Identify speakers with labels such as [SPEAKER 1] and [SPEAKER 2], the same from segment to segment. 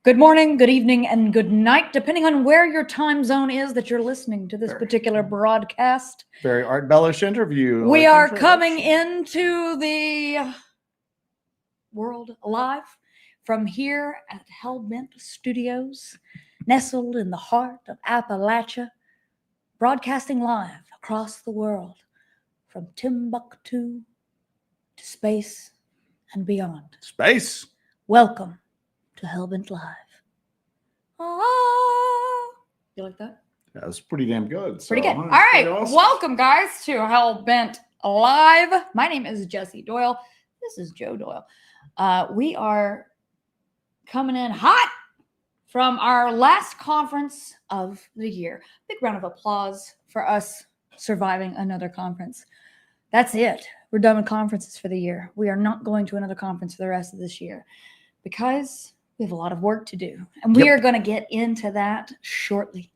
[SPEAKER 1] Good morning, good evening, and good night, depending on where your time zone is that you're listening to this particular broadcast.
[SPEAKER 2] Very art bellish interview.
[SPEAKER 1] We are coming into the world live from here at Hellbent Studios, nestled in the heart of Appalachia, broadcasting live across the world from Timbuktu to space and beyond.
[SPEAKER 2] Space.
[SPEAKER 1] Welcome to Hellbent Live. Ah, you like that?
[SPEAKER 2] Yeah, that's pretty damn good.
[SPEAKER 1] Pretty good. All right. Awesome. Welcome, guys, to Hellbent Live. My name is Jesse Doyle. This is Joe Doyle. We are coming in hot from our last conference of the year. Big round of applause for us surviving another conference. That's it. We're done with conferences for the year. We are not going to another conference for the rest of this year because we have a lot of work to do. And we are going to get into that shortly.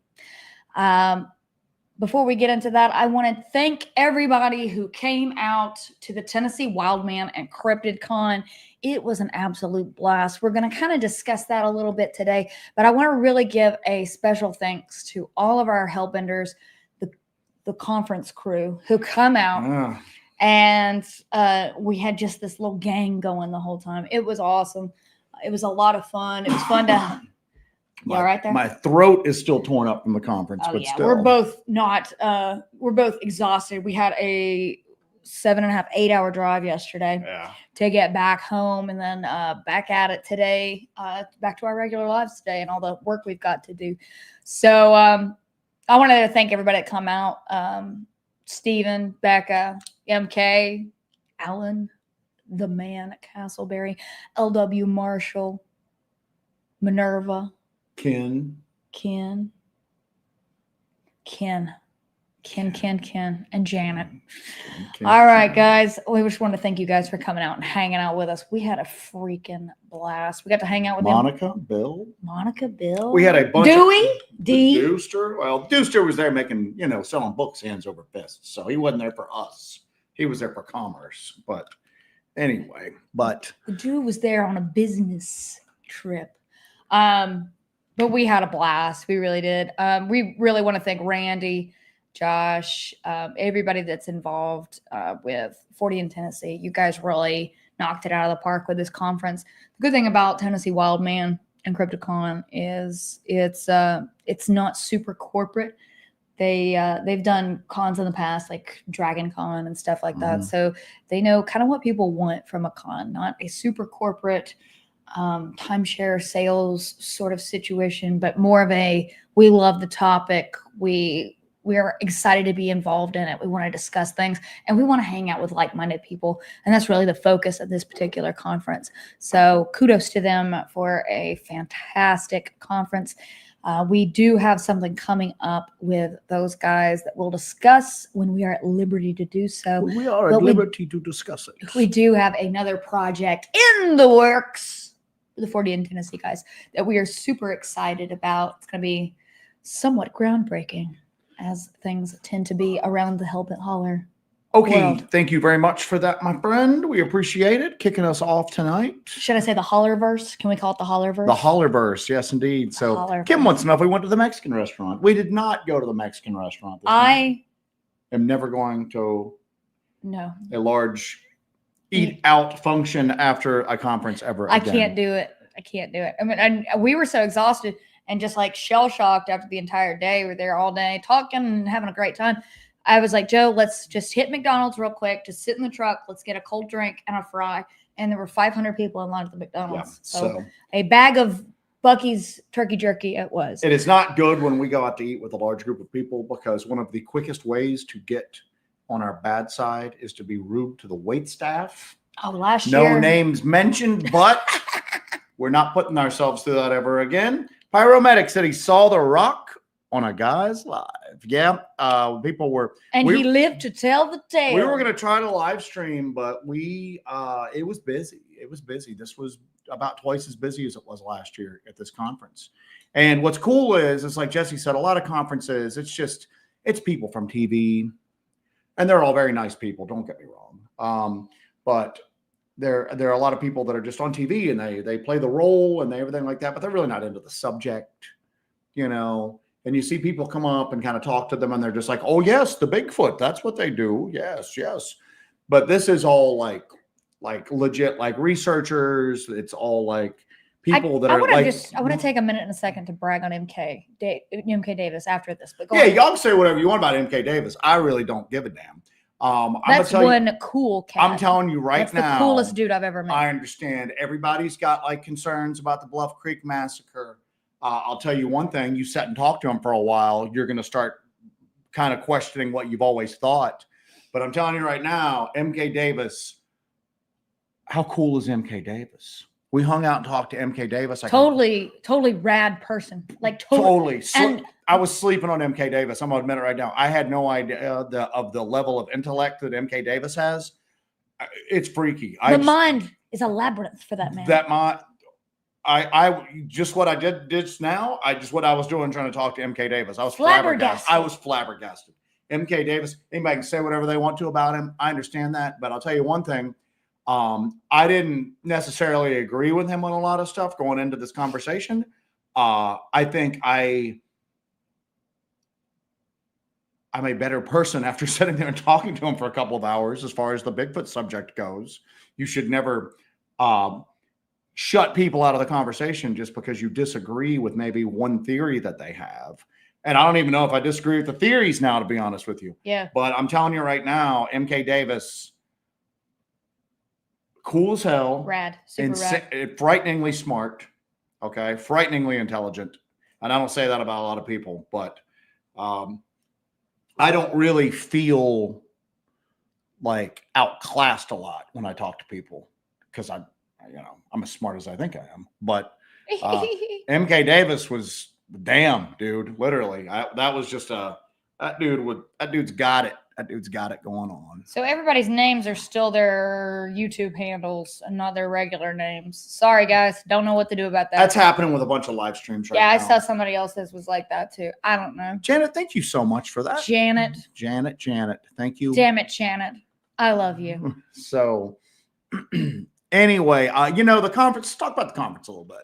[SPEAKER 1] Before we get into that, I want to thank everybody who came out to the Tennessee Wildman and Cryptid Con. It was an absolute blast. We're going to kind of discuss that a little bit today, but I want to really give a special thanks to all of our Hellbenders, the conference crew who come out. And we had just this little gang going the whole time. It was awesome. It was a lot of fun. It was fun to... You all right there?
[SPEAKER 2] My throat is still torn up from the conference, but still.
[SPEAKER 1] We're both not... we're both exhausted. We had a 7.5, 8-hour drive yesterday to get back home and then back at it today, back to our regular lives today and all the work we've got to do. So I wanted to thank everybody that come out. Stephen, Becca, MK, Alan, the man at Castleberry, LW Marshall, Minerva, Ken, and Janet. All right, guys. We just want to thank you guys for coming out and hanging out with us. We had a freaking blast. We got to hang out with
[SPEAKER 2] Monica, Bill.
[SPEAKER 1] We
[SPEAKER 2] had a bunch
[SPEAKER 1] Dewey, D.
[SPEAKER 2] Deuster. Well, Deuster was there making, selling books hands over fists. So he wasn't there for us. He was there for commerce. But anyway, the
[SPEAKER 1] Jew was there on a business trip. But we had a blast. We really did. We really want to thank Randy, Josh, everybody that's involved with 40 in Tennessee. You guys really knocked it out of the park with this conference. The good thing about Tennessee Wildman and CryptoCon is it's not super corporate. They've done cons in the past, like Dragon Con and stuff like that. So they know kind of what people want from a con, not a super corporate timeshare sales sort of situation, but more of a, we love the topic. We are excited to be involved in it. We want to discuss things and we want to hang out with like-minded people. And that's really the focus of this particular conference. So kudos to them for a fantastic conference. We do have something coming up with those guys that we'll discuss when we are at liberty to do so.
[SPEAKER 2] We are at liberty to discuss it.
[SPEAKER 1] We do have another project in the works, the 40 in Tennessee guys, that we are super excited about. It's going to be somewhat groundbreaking, as things tend to be around the Hellbent Holler.
[SPEAKER 2] Okay,
[SPEAKER 1] World.
[SPEAKER 2] thank you very much for that, my friend. We appreciate it. Kicking us off tonight.
[SPEAKER 1] Should I say the Hollerverse? Can we call it the Hollerverse?
[SPEAKER 2] The Hollerverse, yes, indeed. So
[SPEAKER 1] Hollerverse.
[SPEAKER 2] Kim wants to know if we went to the Mexican restaurant. We did not go to the Mexican restaurant this time.
[SPEAKER 1] I
[SPEAKER 2] am never going to
[SPEAKER 1] no.
[SPEAKER 2] a large eat out function after a conference ever again.
[SPEAKER 1] I can't do it. I can't do it. I mean, and we were so exhausted and just like shell shocked after the entire day. We were there all day talking and having a great time. I was like, Joe, let's just hit McDonald's real quick. Just sit in the truck. Let's get a cold drink and a fry. And there were 500 people in line at the McDonald's.
[SPEAKER 2] Yeah,
[SPEAKER 1] so a bag of Bucky's turkey jerky it was.
[SPEAKER 2] It is not good when we go out to eat with a large group of people, because one of the quickest ways to get on our bad side is to be rude to the wait staff.
[SPEAKER 1] Oh, last
[SPEAKER 2] year. No
[SPEAKER 1] year.
[SPEAKER 2] names mentioned, but we're not putting ourselves through that ever again. Pyromedic said he saw the rock on a guy's live. Yeah, people were.
[SPEAKER 1] And he lived to tell the tale.
[SPEAKER 2] We were going to try to live stream, but it was busy. It was busy. This was about twice as busy as it was last year at this conference. And what's cool is, it's like Jesse said, a lot of conferences, it's people from TV, and they're all very nice people. Don't get me wrong. But there are a lot of people that are just on TV and they play the role and everything like that, but they're really not into the subject, you know. And you see people come up and kind of talk to them, and they're just like, oh, yes, the Bigfoot. That's what they do. Yes, yes. But this is all like legit, like researchers. It's all like people that are like.
[SPEAKER 1] I want to take a minute and a second to brag on MK Davis after this. But
[SPEAKER 2] yeah, y'all can say whatever you want about MK Davis. I really don't give a damn.
[SPEAKER 1] That's one cool cat.
[SPEAKER 2] I'm telling you right now.
[SPEAKER 1] That's the coolest dude I've ever met.
[SPEAKER 2] I understand. Everybody's got like concerns about the Bluff Creek massacre. I'll tell you one thing, you sit and talk to him for a while, you're going to start kind of questioning what you've always thought. But I'm telling you right now, MK Davis, how cool is MK Davis? We hung out and talked to MK Davis.
[SPEAKER 1] Totally rad person. Like
[SPEAKER 2] totally. And I was sleeping on MK Davis. I'm going to admit it right now. I had no idea of the level of intellect that MK Davis has. It's freaky.
[SPEAKER 1] The mind is a labyrinth for that man.
[SPEAKER 2] I just what I did just now. What I was doing trying to talk to MK Davis. I was flabbergasted. I was flabbergasted. MK Davis. Anybody can say whatever they want to about him. I understand that, but I'll tell you one thing. I didn't necessarily agree with him on a lot of stuff going into this conversation. I think I'm a better person after sitting there and talking to him for a couple of hours. As far as the Bigfoot subject goes, you should never shut people out of the conversation just because you disagree with maybe one theory that they have. And I don't even know if I disagree with the theories now, to be honest with you.
[SPEAKER 1] Yeah.
[SPEAKER 2] But I'm telling you right now, MK Davis, cool as hell.
[SPEAKER 1] Rad. Super rad.
[SPEAKER 2] Frighteningly smart. Okay. Frighteningly intelligent. And I don't say that about a lot of people, but I don't really feel like outclassed a lot when I talk to people, because I'm as smart as I think I am. But MK Davis was damn, dude. Literally, that was just that dude's got it. That dude's got it going on.
[SPEAKER 1] So everybody's names are still their YouTube handles and not their regular names. Sorry, guys. Don't know what to do about that.
[SPEAKER 2] That's happening with a bunch of live streams right now.
[SPEAKER 1] Yeah, I saw somebody else's was like that too. I don't know.
[SPEAKER 2] Janet, thank you so much for that.
[SPEAKER 1] Janet.
[SPEAKER 2] Thank you.
[SPEAKER 1] Damn it, Janet. I love you.
[SPEAKER 2] So anyway, the conference, let's talk about the conference a little bit.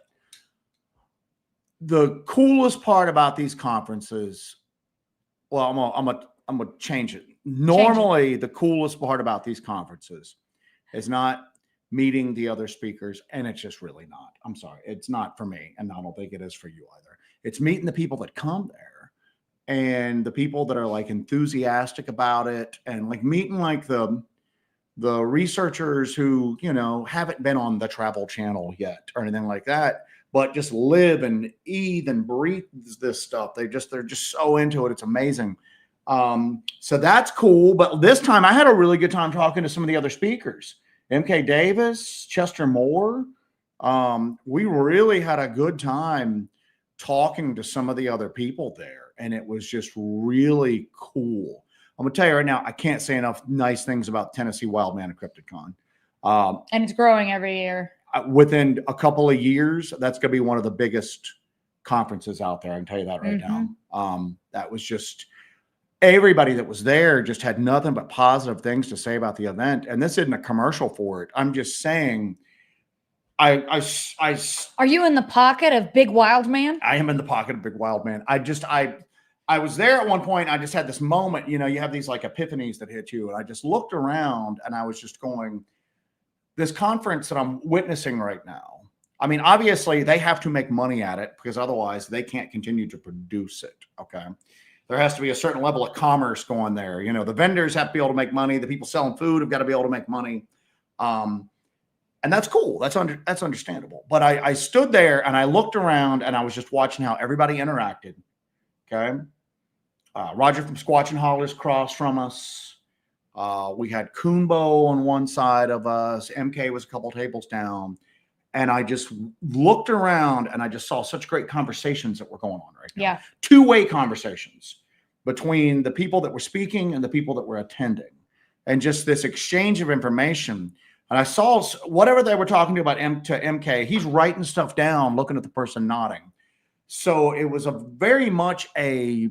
[SPEAKER 2] The coolest part about these conferences, well, I'm gonna change it. Normally, the coolest part about these conferences is not meeting the other speakers, and it's just really not. I'm sorry, it's not for me, and I don't think it is for you either. It's meeting the people that come there, and the people that are like enthusiastic about it, and like meeting like the researchers who haven't been on the Travel Channel yet or anything like that, but just live and eat and breathe this stuff. They're just so into it. It's amazing. So that's cool. But this time I had a really good time talking to some of the other speakers. MK Davis, Chester Moore. We really had a good time talking to some of the other people there. And it was just really cool. I'm going to tell you right now, I can't say enough nice things about Tennessee Wildman and CryptidCon.
[SPEAKER 1] And it's growing every year.
[SPEAKER 2] Within a couple of years, that's going to be one of the biggest conferences out there. I can tell you that right now. That was just everybody that was there just had nothing but positive things to say about the event. And this isn't a commercial for it. I'm just saying, I
[SPEAKER 1] Are you in the pocket of Big Wild Man?
[SPEAKER 2] I am in the pocket of Big Wild Man. I was there at one point. I just had this moment, you have these like epiphanies that hit you. And I just looked around and I was just going, this conference that I'm witnessing right now, I mean, obviously they have to make money at it because otherwise they can't continue to produce it. Okay. There has to be a certain level of commerce going there. The vendors have to be able to make money. The people selling food have got to be able to make money. And that's cool. That's understandable. But I stood there and I looked around and I was just watching how everybody interacted. Okay. Roger from Squatch and Hollers across from us. We had Coonbo on one side of us. MK was a couple tables down. And I just looked around and I just saw such great conversations that were going on right now.
[SPEAKER 1] Yeah.
[SPEAKER 2] Two-way conversations between the people that were speaking and the people that were attending. And just this exchange of information. And I saw whatever they were talking to about to MK, he's writing stuff down, looking at the person nodding. So it was very much a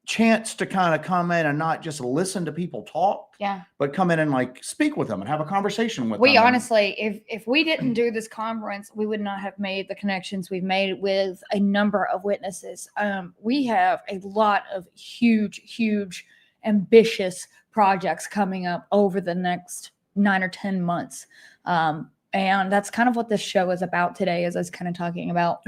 [SPEAKER 2] chance to kind of come in and not just listen to people talk, but come in and like speak with them and have a conversation with them.
[SPEAKER 1] We honestly, if we didn't do this conference, we would not have made the connections we've made with a number of witnesses. We have a lot of huge, ambitious projects coming up over the next 9 or 10 months. And that's kind of what this show is about today, is us kind of talking about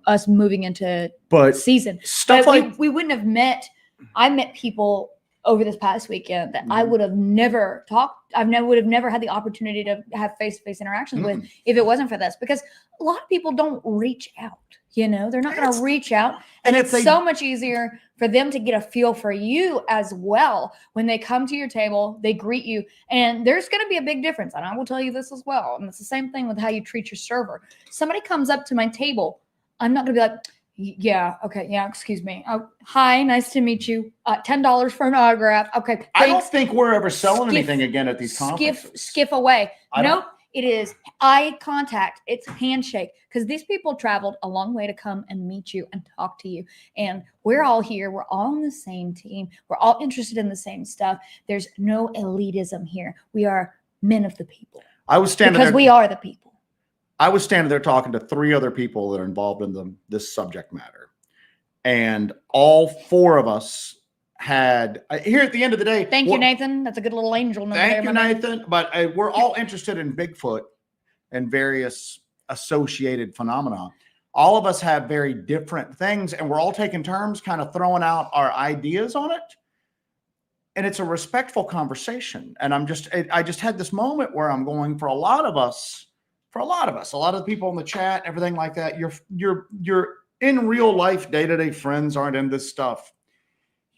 [SPEAKER 1] us moving into season.
[SPEAKER 2] Stuff
[SPEAKER 1] we wouldn't have met. I met people over this past weekend that I would have never would have never had the opportunity to have face-to-face interactions with if it wasn't for this, because a lot of people don't reach out. They're not going to reach out. And it's so much easier for them to get a feel for you as well. When they come to your table, they greet you, and there's going to be a big difference. And I will tell you this as well. And it's the same thing with how you treat your server. Somebody comes up to my table, I'm not going to be like, yeah, okay, yeah, excuse me. Hi, nice to meet you. $10 for an autograph. Okay, thanks.
[SPEAKER 2] I don't think we're ever selling anything again at these conferences.
[SPEAKER 1] Skiff away. Nope. It is eye contact. It's handshake, because these people traveled a long way to come and meet you and talk to you. And we're all here. We're all on the same team. We're all interested in the same stuff. There's no elitism here. We are men of the people. Because we are the people.
[SPEAKER 2] I was standing there talking to 3 other people that are involved in this subject matter. And all 4 of us had here at the end of the day.
[SPEAKER 1] Thank you, Nathan. That's a good little angel.
[SPEAKER 2] Thank you, Nathan. But we're all interested in Bigfoot and various associated phenomena. All of us have very different things, and we're all taking turns kind of throwing out our ideas on it. And it's a respectful conversation. And I just had this moment where I'm going, for a lot of a lot of the people in the chat, everything like that, your in real life, day-to-day friends aren't in this stuff.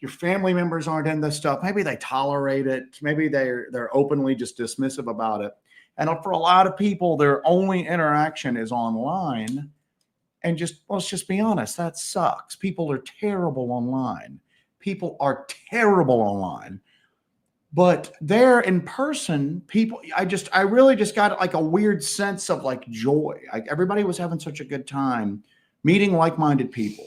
[SPEAKER 2] Your family members aren't in this stuff. Maybe they tolerate it. Maybe they're openly just dismissive about it. And for a lot of people, their only interaction is online. And let's just be honest, that sucks. People are terrible online. But there in person, I really just got like a weird sense of like joy. Everybody was having such a good time meeting like-minded people.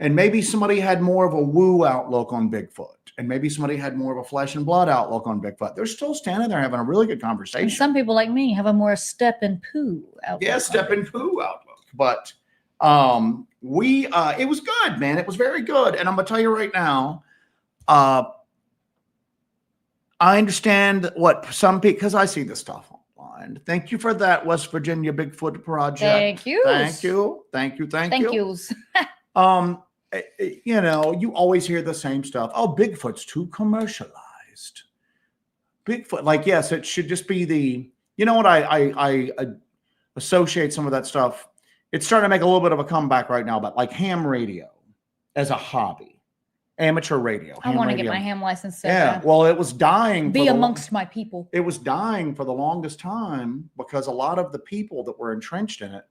[SPEAKER 2] And maybe somebody had more of a woo outlook on Bigfoot. And maybe somebody had more of a flesh and blood outlook on Bigfoot. They're still standing there having a really good conversation.
[SPEAKER 1] And some people like me have a more step and poo outlook.
[SPEAKER 2] Yeah, step and poo outlook. But it was good, man. It was very good. And I'm going to tell you right now, I understand what some people, because I see this stuff online. Thank you for that, West Virginia Bigfoot Project.
[SPEAKER 1] Thank you.
[SPEAKER 2] You always hear the same stuff. Oh, Bigfoot's too commercialized. Bigfoot, like, yes, it should just be what I associate some of that stuff. It's starting to make a little bit of a comeback right now, but like ham radio as a hobby, amateur radio.
[SPEAKER 1] I want to get my ham license.
[SPEAKER 2] Well, it was dying.
[SPEAKER 1] Be amongst my people.
[SPEAKER 2] It was dying for the longest time because a lot of the people that were entrenched in it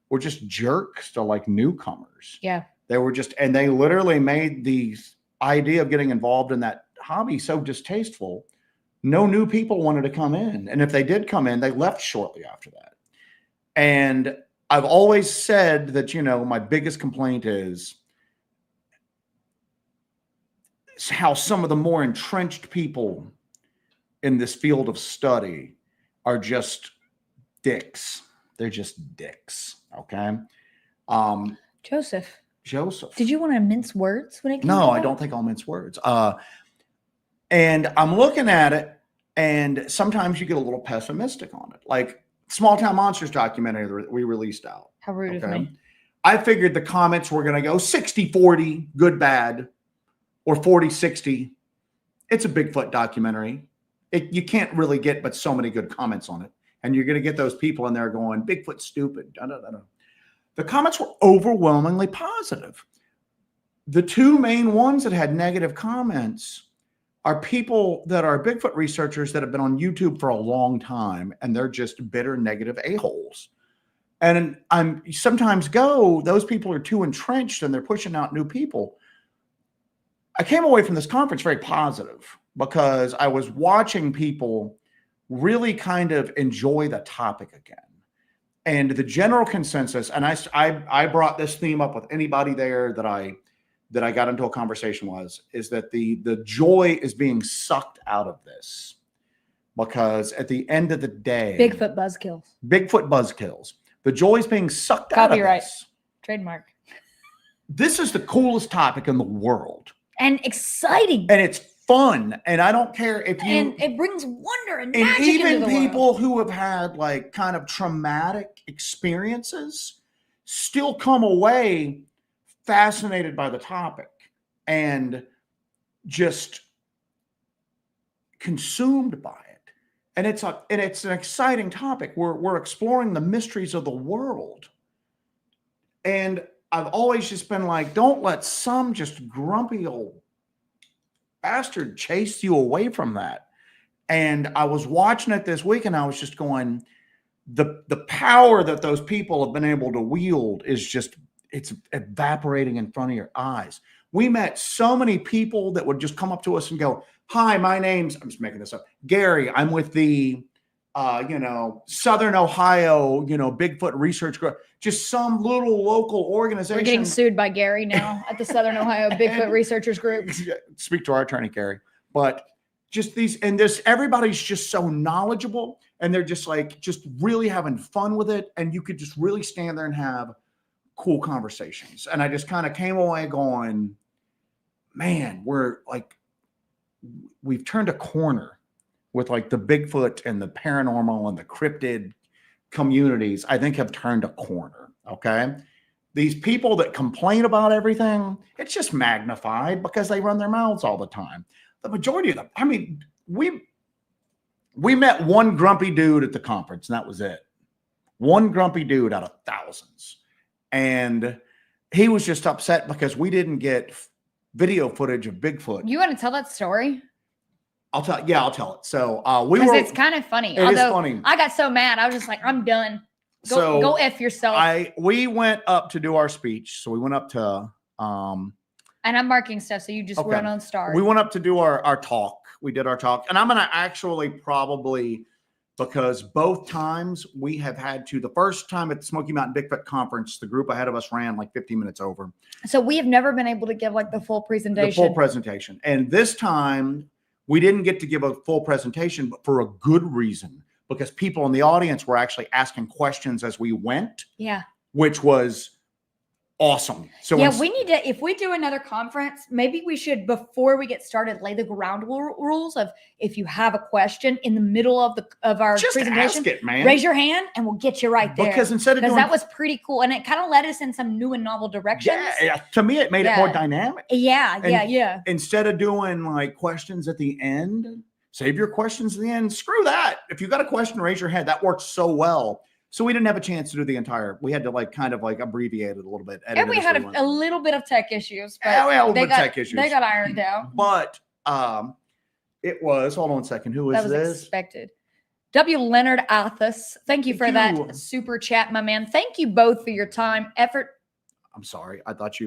[SPEAKER 2] were just jerks to like newcomers.
[SPEAKER 1] Yeah.
[SPEAKER 2] They were and they literally made the idea of getting involved in that hobby so distasteful. No new people wanted to come in. And if they did come in, they left shortly after that. And I've always said that, my biggest complaint is how some of the more entrenched people in this field of study are just dicks. They're just dicks. Okay.
[SPEAKER 1] Joseph.
[SPEAKER 2] Joseph.
[SPEAKER 1] Did you want to mince words when it came
[SPEAKER 2] No,
[SPEAKER 1] to
[SPEAKER 2] I
[SPEAKER 1] that?
[SPEAKER 2] don't think I'll mince words. And I'm looking at it, and sometimes you get a little pessimistic on it. Like Small Town Monsters documentary that we released out.
[SPEAKER 1] How rude of me.
[SPEAKER 2] I figured the comments were going to go 60-40, good, bad, or 40-60. It's a Bigfoot documentary. You can't really get but so many good comments on it. And you're going to get those people in there going, Bigfoot stupid. Da, da, da, da. The comments were overwhelmingly positive. The two main ones that had negative comments are people that are Bigfoot researchers that have been on YouTube for a long time, and they're just bitter, negative a-holes. And sometimes those people are too entrenched and they're pushing out new people. I came away from this conference very positive because I was watching people really kind of enjoy the topic again. And the general consensus, and I brought this theme up with anybody there that I got into a conversation is that the joy is being sucked out of this, because at the end of the day,
[SPEAKER 1] Bigfoot
[SPEAKER 2] buzzkills. The joy is being sucked out of this.
[SPEAKER 1] Trademark.
[SPEAKER 2] This is the coolest topic in the world.
[SPEAKER 1] And exciting.
[SPEAKER 2] And it's fun. And I don't care if you...
[SPEAKER 1] And it brings wonder and magic
[SPEAKER 2] and even
[SPEAKER 1] into the
[SPEAKER 2] people
[SPEAKER 1] world.
[SPEAKER 2] who have had like kind of traumatic experiences still come away fascinated by the topic and just consumed by it. And it's an exciting topic. We're exploring the mysteries of the world. And I've always just been like, don't let some just grumpy old bastard chase you away from that. And I was watching it this week and I was just going, the power that those people have been able to wield is just, it's evaporating in front of your eyes. We met so many people that would just come up to us and go, hi, my name's, I'm just making this up, Gary. I'm with the, Southern Ohio, Bigfoot research group, just some little local organization.
[SPEAKER 1] We're getting sued by Gary now at the Southern Ohio Bigfoot Researchers Group.
[SPEAKER 2] Speak to our attorney, Gary. But just everybody's just so knowledgeable, and they're just really having fun with it. And you could just really stand there and have cool conversations. And I just kind of came away going, man, we've turned a corner with like the Bigfoot and the paranormal and the cryptid communities. I think have turned a corner. Okay. These people that complain about everything, it's just magnified because they run their mouths all the time. The majority of them, I mean, we met one grumpy dude at the conference, and that was it. One grumpy dude out of thousands. And he was just upset because we didn't get video footage of Bigfoot.
[SPEAKER 1] You want to tell that story?
[SPEAKER 2] I'll tell it. So
[SPEAKER 1] it's kind of funny.
[SPEAKER 2] It is funny.
[SPEAKER 1] I got so mad. I was just like, I'm done. Go F yourself.
[SPEAKER 2] We went up to do our speech. So we went up to
[SPEAKER 1] and I'm marking stuff, so you just run on start.
[SPEAKER 2] We went up to do our talk. We did our talk. And I'm gonna actually probably, because both times we have had to, the first time at the Smoky Mountain Bigfoot Conference, the group ahead of us ran like 15 minutes over.
[SPEAKER 1] So we have never been able to give like the full presentation.
[SPEAKER 2] And this time we didn't get to give a full presentation, but for a good reason, because people in the audience were actually asking questions as we went.
[SPEAKER 1] Yeah.
[SPEAKER 2] Which was awesome. So
[SPEAKER 1] yeah, we need to, if we do another conference, maybe we should, before we get started, lay the ground rules of, if you have a question in the middle of our
[SPEAKER 2] just
[SPEAKER 1] presentation,
[SPEAKER 2] ask it, man.
[SPEAKER 1] Raise your hand and we'll get you right there.
[SPEAKER 2] Because that was
[SPEAKER 1] pretty cool. And it kind of led us in some new and novel directions.
[SPEAKER 2] Yeah, to me, it made it more dynamic.
[SPEAKER 1] Yeah.
[SPEAKER 2] Instead of doing like questions at the end, save your questions at the end. Screw that. If you got a question, raise your hand. That works so well. So we didn't have a chance to do the entire, we had to kind of abbreviate it a little bit.
[SPEAKER 1] And we had a little bit of tech issues, but
[SPEAKER 2] tech issues.
[SPEAKER 1] They got ironed out.
[SPEAKER 2] But it was, hold on a second. Who is this?
[SPEAKER 1] Expected. W. Leonard Athos. Thank you for that super chat, my man. Thank you both for your time, effort.
[SPEAKER 2] I'm sorry. I thought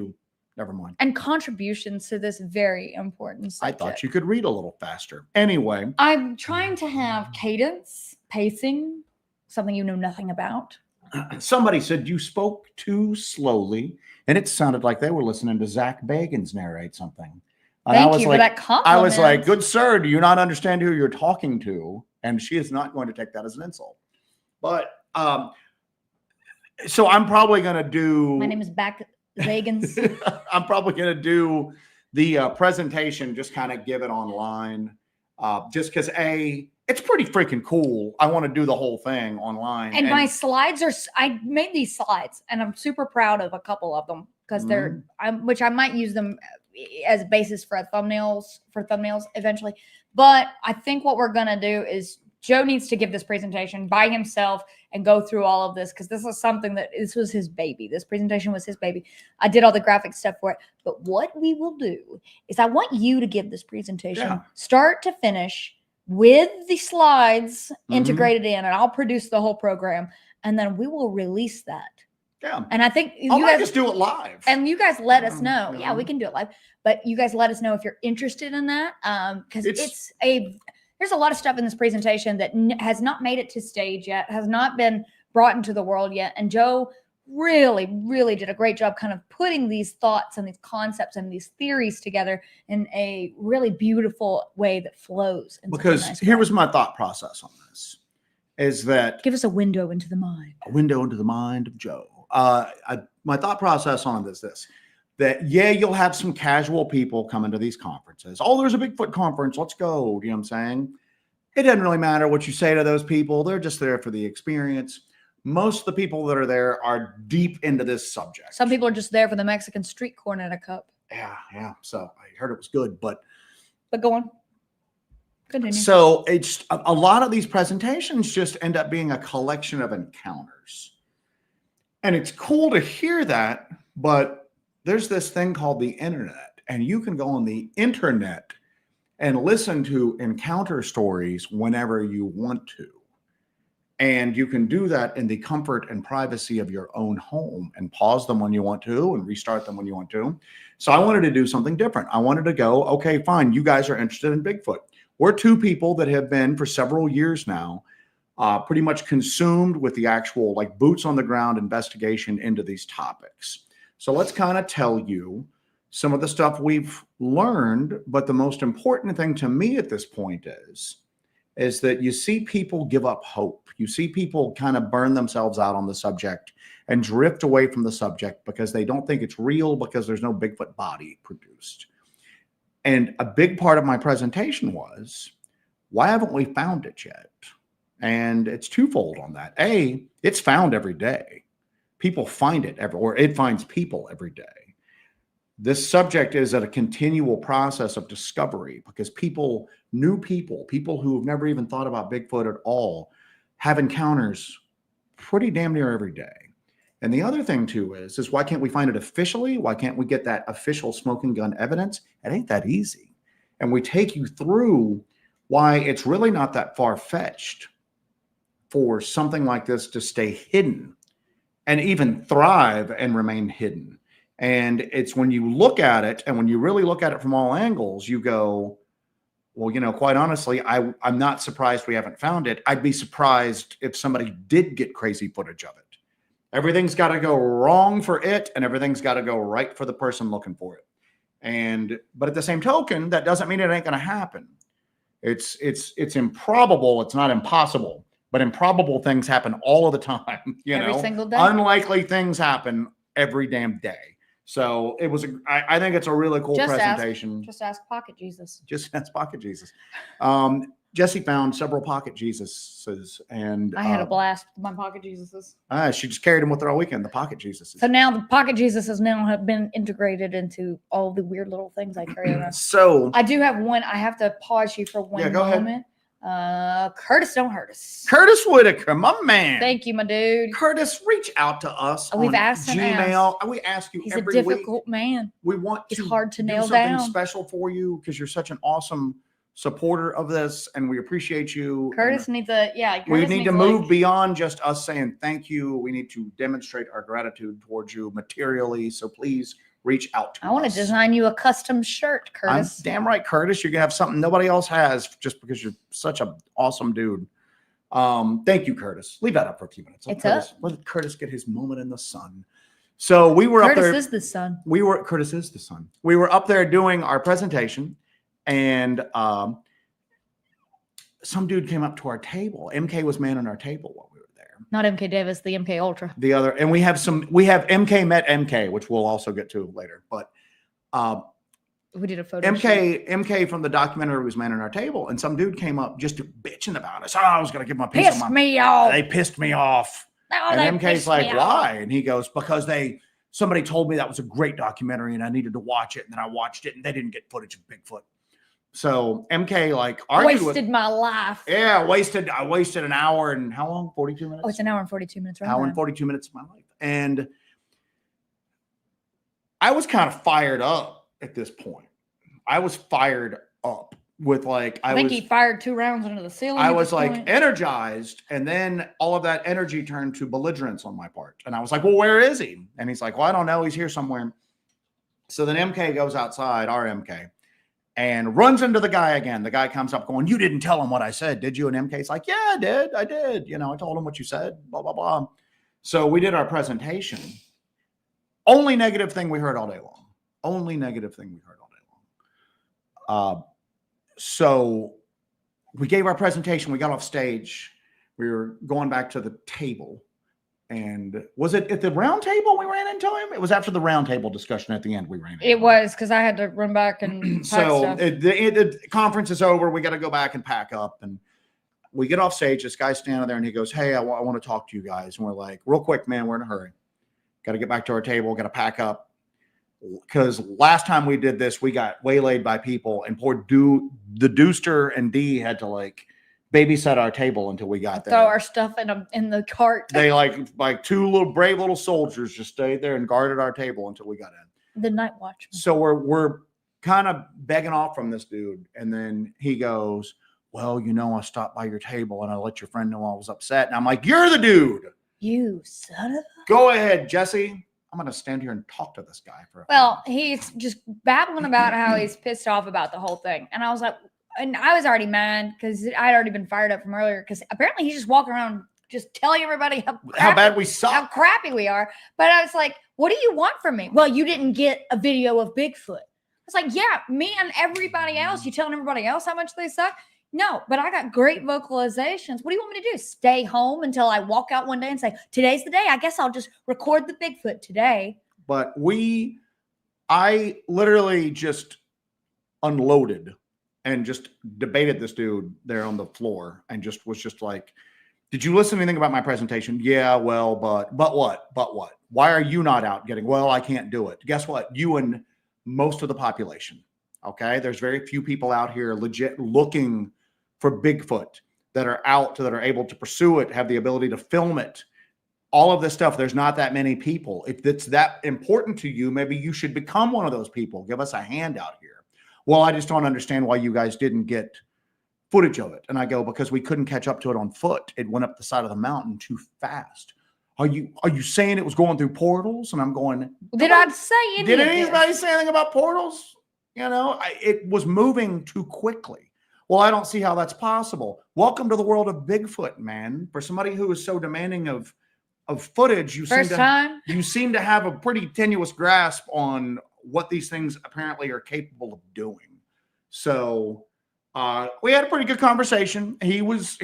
[SPEAKER 2] never mind.
[SPEAKER 1] And contributions to this very important subject.
[SPEAKER 2] I thought you could read a little faster. Anyway.
[SPEAKER 1] I'm trying to have cadence, pacing, something you know nothing about.
[SPEAKER 2] Somebody said you spoke too slowly, and it sounded like they were listening to Zach Bagans narrate something. And
[SPEAKER 1] Thank you for that compliment.
[SPEAKER 2] I was like, good sir, do you not understand who you're talking to? And she is not going to take that as an insult. But so I'm probably going to do.
[SPEAKER 1] My name is Bagans.
[SPEAKER 2] I'm probably going to do the presentation, just kind of give it online. Just because it's pretty freaking cool. I want to do the whole thing online.
[SPEAKER 1] And my slides I made these slides and I'm super proud of a couple of them because which I might use them as a basis for thumbnails eventually. But I think what we're going to do is Joe needs to give this presentation by himself and go through all of this because this is something this was his baby. This presentation was his baby. I did all the graphic stuff for it. But what we will do is I want you to give this presentation start to finish with the slides integrated in, and I'll produce the whole program, and then we will release that.
[SPEAKER 2] Yeah.
[SPEAKER 1] And I think
[SPEAKER 2] you guys just do it live.
[SPEAKER 1] And you guys let us know. Yeah, we can do it live. But you guys let us know if you're interested in that. Because there's a lot of stuff in this presentation that has not made it to stage yet, has not been brought into the world yet. And Joe really, really did a great job kind of putting these thoughts and these concepts and these theories together in a really beautiful way that flows.
[SPEAKER 2] Because here was my thought process on this, is that...
[SPEAKER 1] Give us a window into the mind.
[SPEAKER 2] A window into the mind of Joe. My thought process on this, that you'll have some casual people coming to these conferences. Oh, there's a Bigfoot conference. Let's go. You know what I'm saying? It doesn't really matter what you say to those people. They're just there for the experience. Most of the people that are there are deep into this subject.
[SPEAKER 1] Some people are just there for the Mexican street corn in a cup.
[SPEAKER 2] Yeah. So I heard it was good, but
[SPEAKER 1] go on. Continue.
[SPEAKER 2] So it's a lot of these presentations just end up being a collection of encounters. And it's cool to hear that, but there's this thing called the internet, and you can go on the internet and listen to encounter stories whenever you want to. And you can do that in the comfort and privacy of your own home and pause them when you want to and restart them when you want to. So I wanted to do something different. I wanted to go, okay, fine. You guys are interested in Bigfoot. We're two people that have been for several years now, pretty much consumed with the actual like boots on the ground investigation into these topics. So let's kind of tell you some of the stuff we've learned. But the most important thing to me at this point is that you see people give up hope. You see people kind of burn themselves out on the subject and drift away from the subject because they don't think it's real because there's no Bigfoot body produced. And a big part of my presentation was, why haven't we found it yet? And it's twofold on that. A, it's found every day. People find it or it finds people every day. This subject is at a continual process of discovery because new people who have never even thought about Bigfoot at all, have encounters pretty damn near every day. And the other thing too is why can't we find it officially? Why can't we get that official smoking gun evidence? It ain't that easy. And we take you through why it's really not that far-fetched for something like this to stay hidden and even thrive and remain hidden. And it's when you look at it, and when you really look at it from all angles, you go, well, quite honestly, I'm not surprised we haven't found it. I'd be surprised if somebody did get crazy footage of it. Everything's got to go wrong for it, and everything's got to go right for the person looking for it. But at the same token, that doesn't mean it ain't going to happen. It's improbable. It's not impossible. But improbable things happen all of the time,
[SPEAKER 1] every single day.
[SPEAKER 2] Unlikely things happen every damn day. So it was, I think it's a really cool presentation.
[SPEAKER 1] Just ask Pocket Jesus.
[SPEAKER 2] Just ask Pocket Jesus. Jesse found several Pocket Jesuses, and
[SPEAKER 1] I had a blast with my Pocket Jesuses.
[SPEAKER 2] She just carried them with her all weekend, the Pocket Jesuses.
[SPEAKER 1] So now the Pocket Jesuses now have been integrated into all the weird little things I carry around.
[SPEAKER 2] So
[SPEAKER 1] I do have one. I have to pause you for one moment.
[SPEAKER 2] Ahead.
[SPEAKER 1] Curtis, don't hurt us.
[SPEAKER 2] Curtis Whitaker, my man.
[SPEAKER 1] Thank you, my dude.
[SPEAKER 2] Curtis, reach out to us.
[SPEAKER 1] We've asked him.
[SPEAKER 2] Gmail. We ask you
[SPEAKER 1] He's
[SPEAKER 2] every
[SPEAKER 1] a difficult man.
[SPEAKER 2] We want
[SPEAKER 1] He's
[SPEAKER 2] to
[SPEAKER 1] hard to nail
[SPEAKER 2] do something
[SPEAKER 1] down.
[SPEAKER 2] Special for you because you're such an awesome supporter of this, and we appreciate you.
[SPEAKER 1] Curtis needs a
[SPEAKER 2] we need to move beyond just us saying thank you. We need to demonstrate our gratitude towards you materially. So please reach out to us.
[SPEAKER 1] I want to design you a custom shirt, Curtis.
[SPEAKER 2] I'm damn right, Curtis. You're gonna have something nobody else has just because you're such an awesome dude. Thank you, Curtis. Leave that up for a few minutes.
[SPEAKER 1] It's
[SPEAKER 2] Curtis, let Curtis get his moment in the sun. So we were up there.
[SPEAKER 1] Curtis is the sun.
[SPEAKER 2] Curtis is the sun. We were up there doing our presentation, and some dude came up to our table. MK was manning our table while we were there.
[SPEAKER 1] Not MK Davis, the MK Ultra.
[SPEAKER 2] The other, and we have MK met MK, which we'll also get to later. But
[SPEAKER 1] we did a photo.
[SPEAKER 2] MK from the documentary was manning our table, and some dude came up just bitching about us. Oh, I was gonna give my piece
[SPEAKER 1] pissed
[SPEAKER 2] of
[SPEAKER 1] me off.
[SPEAKER 2] They pissed me off.
[SPEAKER 1] Oh,
[SPEAKER 2] And MK's like, why? And he goes, because somebody told me that was a great documentary and I needed to watch it. And then I watched it and they didn't get footage of Bigfoot. So MK
[SPEAKER 1] wasted my life.
[SPEAKER 2] Yeah, I wasted an hour and how long? 42 minutes?
[SPEAKER 1] Oh, it's an hour and 42 minutes. Right
[SPEAKER 2] hour and 42 minutes of my life. And I was kind of fired up at this point. I was fired up with I
[SPEAKER 1] think he fired 2 rounds into the ceiling.
[SPEAKER 2] I was energized, and then all of that energy turned to belligerence on my part. And I was like, well, where is he? And he's like, well, I don't know. He's here somewhere. So then MK goes outside, our MK, and runs into the guy again. The guy comes up going, you didn't tell him what I said, did you? And MK's like, yeah, I did. I told him what you said, blah, blah, blah. So we did our presentation. Only negative thing we heard all day long. So we gave our presentation. We got off stage. We were going back to the table. And was it at the round table we ran into him? It was after the round table discussion at the end we ran into him.
[SPEAKER 1] It was because I had to run back and
[SPEAKER 2] so the conference is over. We got to go back and pack up. And we get off stage. This guy's standing there and he goes, hey, I want to talk to you guys. And we're like, real quick, man, we're in a hurry. Got to get back to our table. Got to pack up. Because last time we did this, we got waylaid by people, and poor the Dooster and D had to babysit our table until we got there.
[SPEAKER 1] Throw our stuff in the cart.
[SPEAKER 2] They like 2 brave little soldiers just stayed there and guarded our table until we got in.
[SPEAKER 1] The night watchman.
[SPEAKER 2] So we're kind of begging off from this dude, and then he goes, well, I stopped by your table and I let your friend know I was upset. And I'm like, you're the dude.
[SPEAKER 1] You son of a...
[SPEAKER 2] Go ahead, Jesse. I'm going to stand here and talk to this guy for a
[SPEAKER 1] Well, he's just babbling about how he's pissed off about the whole thing. And I was like, and I was already mad because I'd already been fired up from earlier because apparently he's just walking around just telling everybody how
[SPEAKER 2] bad we suck,
[SPEAKER 1] how crappy we are. But I was like, what do you want from me? Well, you didn't get a video of Bigfoot. It's like, yeah, me and everybody else, you telling everybody else how much they suck? No, but I got great vocalizations. What do you want me to do? Stay home until I walk out one day and say, today's the day. I guess I'll just record the Bigfoot today.
[SPEAKER 2] But I literally just unloaded and just debated this dude there on the floor and was just like, did you listen to anything about my presentation? Yeah, well, but what? Why are you not out getting, well, I can't do it. Guess what? You and most of the population. Okay. There's very few people out here legit looking for Bigfoot that are able to pursue it, have the ability to film it. All of this stuff. There's not that many people. If it's that important to you, maybe you should become one of those people. Give us a hand out here. Well, I just don't understand why you guys didn't get footage of it. And I go, because we couldn't catch up to it on foot. It went up the side of the mountain too fast. Are you saying it was going through portals? And I'm going,
[SPEAKER 1] did I say anything?
[SPEAKER 2] Did anybody say anything about portals? It was moving too quickly. Well, I don't see how that's possible. Welcome to the world of Bigfoot, man. For somebody who is so demanding of footage, you seem to have a pretty tenuous grasp on what these things apparently are capable of doing. So we had a pretty good conversation. He was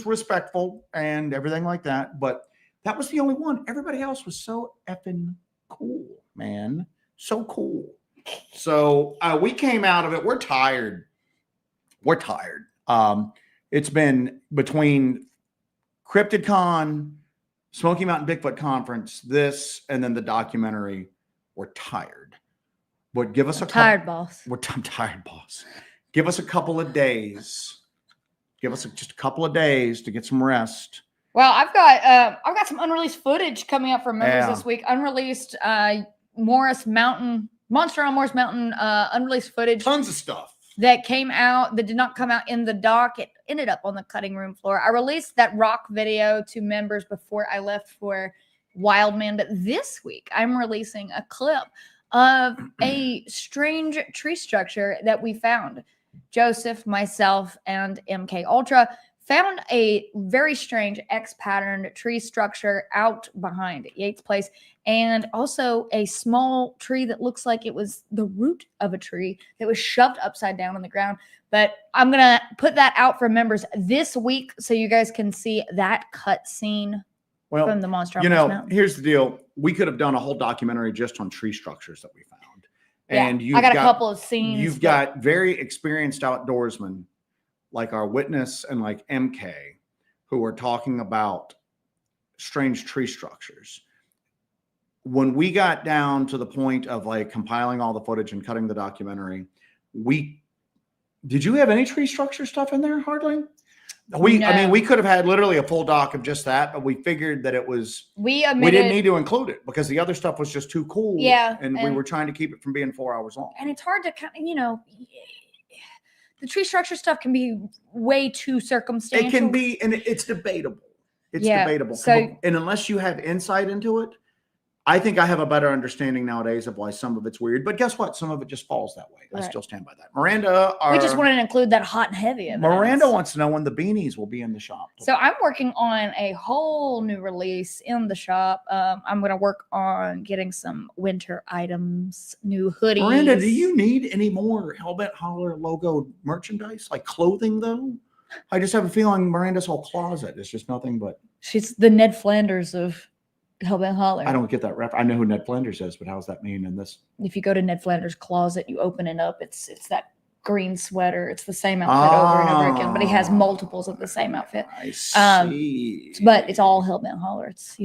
[SPEAKER 2] respectful and everything like that, but that was the only one. Everybody else was so effing cool, man. So cool. So we came out of it. We're tired. It's been between CryptidCon, Smoky Mountain Bigfoot Conference, this, and then the documentary. We're tired. But give us I'm tired, boss. Give us a couple of days. Give us just a couple of days to get some rest.
[SPEAKER 1] Well, I've got some unreleased footage coming up for members this week. Unreleased Morris Mountain, Monster on Morris Mountain, unreleased footage.
[SPEAKER 2] Tons of stuff
[SPEAKER 1] that came out that did not come out in the doc. It ended up on the cutting room floor. I released that rock video to members before I left for Wildman, but this week I'm releasing a clip of a strange tree structure that we found. Joseph, myself, and MK Ultra found a very strange X-patterned tree structure out behind Yates Place, and also a small tree that looks like it was the root of a tree that was shoved upside down on the ground. But I'm going to put that out for members this week so you guys can see that cut scene from the monster.
[SPEAKER 2] Here's the deal. We could have done a whole documentary just on tree structures that we found.
[SPEAKER 1] Yeah,
[SPEAKER 2] and
[SPEAKER 1] I got a couple of scenes.
[SPEAKER 2] You've got very experienced outdoorsmen like our witness and like MK who are talking about strange tree structures. When we got down to the point of like compiling all the footage and cutting the documentary, did you have any tree structure stuff in there? Hardly. I mean, we could have had literally a full doc of just that, but we figured that we didn't need to include it because the other stuff was just too cool.
[SPEAKER 1] Yeah.
[SPEAKER 2] And we were trying to keep it from being 4 hours long.
[SPEAKER 1] And it's hard to kind of, the tree structure stuff can be way too circumstantial.
[SPEAKER 2] It can be, and it's debatable. It's debatable.
[SPEAKER 1] So,
[SPEAKER 2] and unless you have insight into it, I think I have a better understanding nowadays of why some of it's weird. But guess what? Some of it just falls that way. Right. I still stand by that. Miranda,
[SPEAKER 1] we just wanted to include that hot and heavy evidence.
[SPEAKER 2] Miranda wants to know when the beanies will be in the shop.
[SPEAKER 1] So I'm working on a whole new release in the shop. I'm going to work on getting some winter items, new hoodies.
[SPEAKER 2] Miranda, do you need any more Hellbent Holler logo merchandise, like clothing though? I just have a feeling Miranda's whole closet is just nothing but.
[SPEAKER 1] She's the Ned Flanders of Hellbent Holler.
[SPEAKER 2] I don't get that rep. I know who Ned Flanders is, but how does that mean in this?
[SPEAKER 1] If you go to Ned Flanders' closet, you open it up. It's that green sweater. It's the same outfit over and over again, but he has multiples of the same outfit.
[SPEAKER 2] I see.
[SPEAKER 1] But it's all Hellbent Holler. It's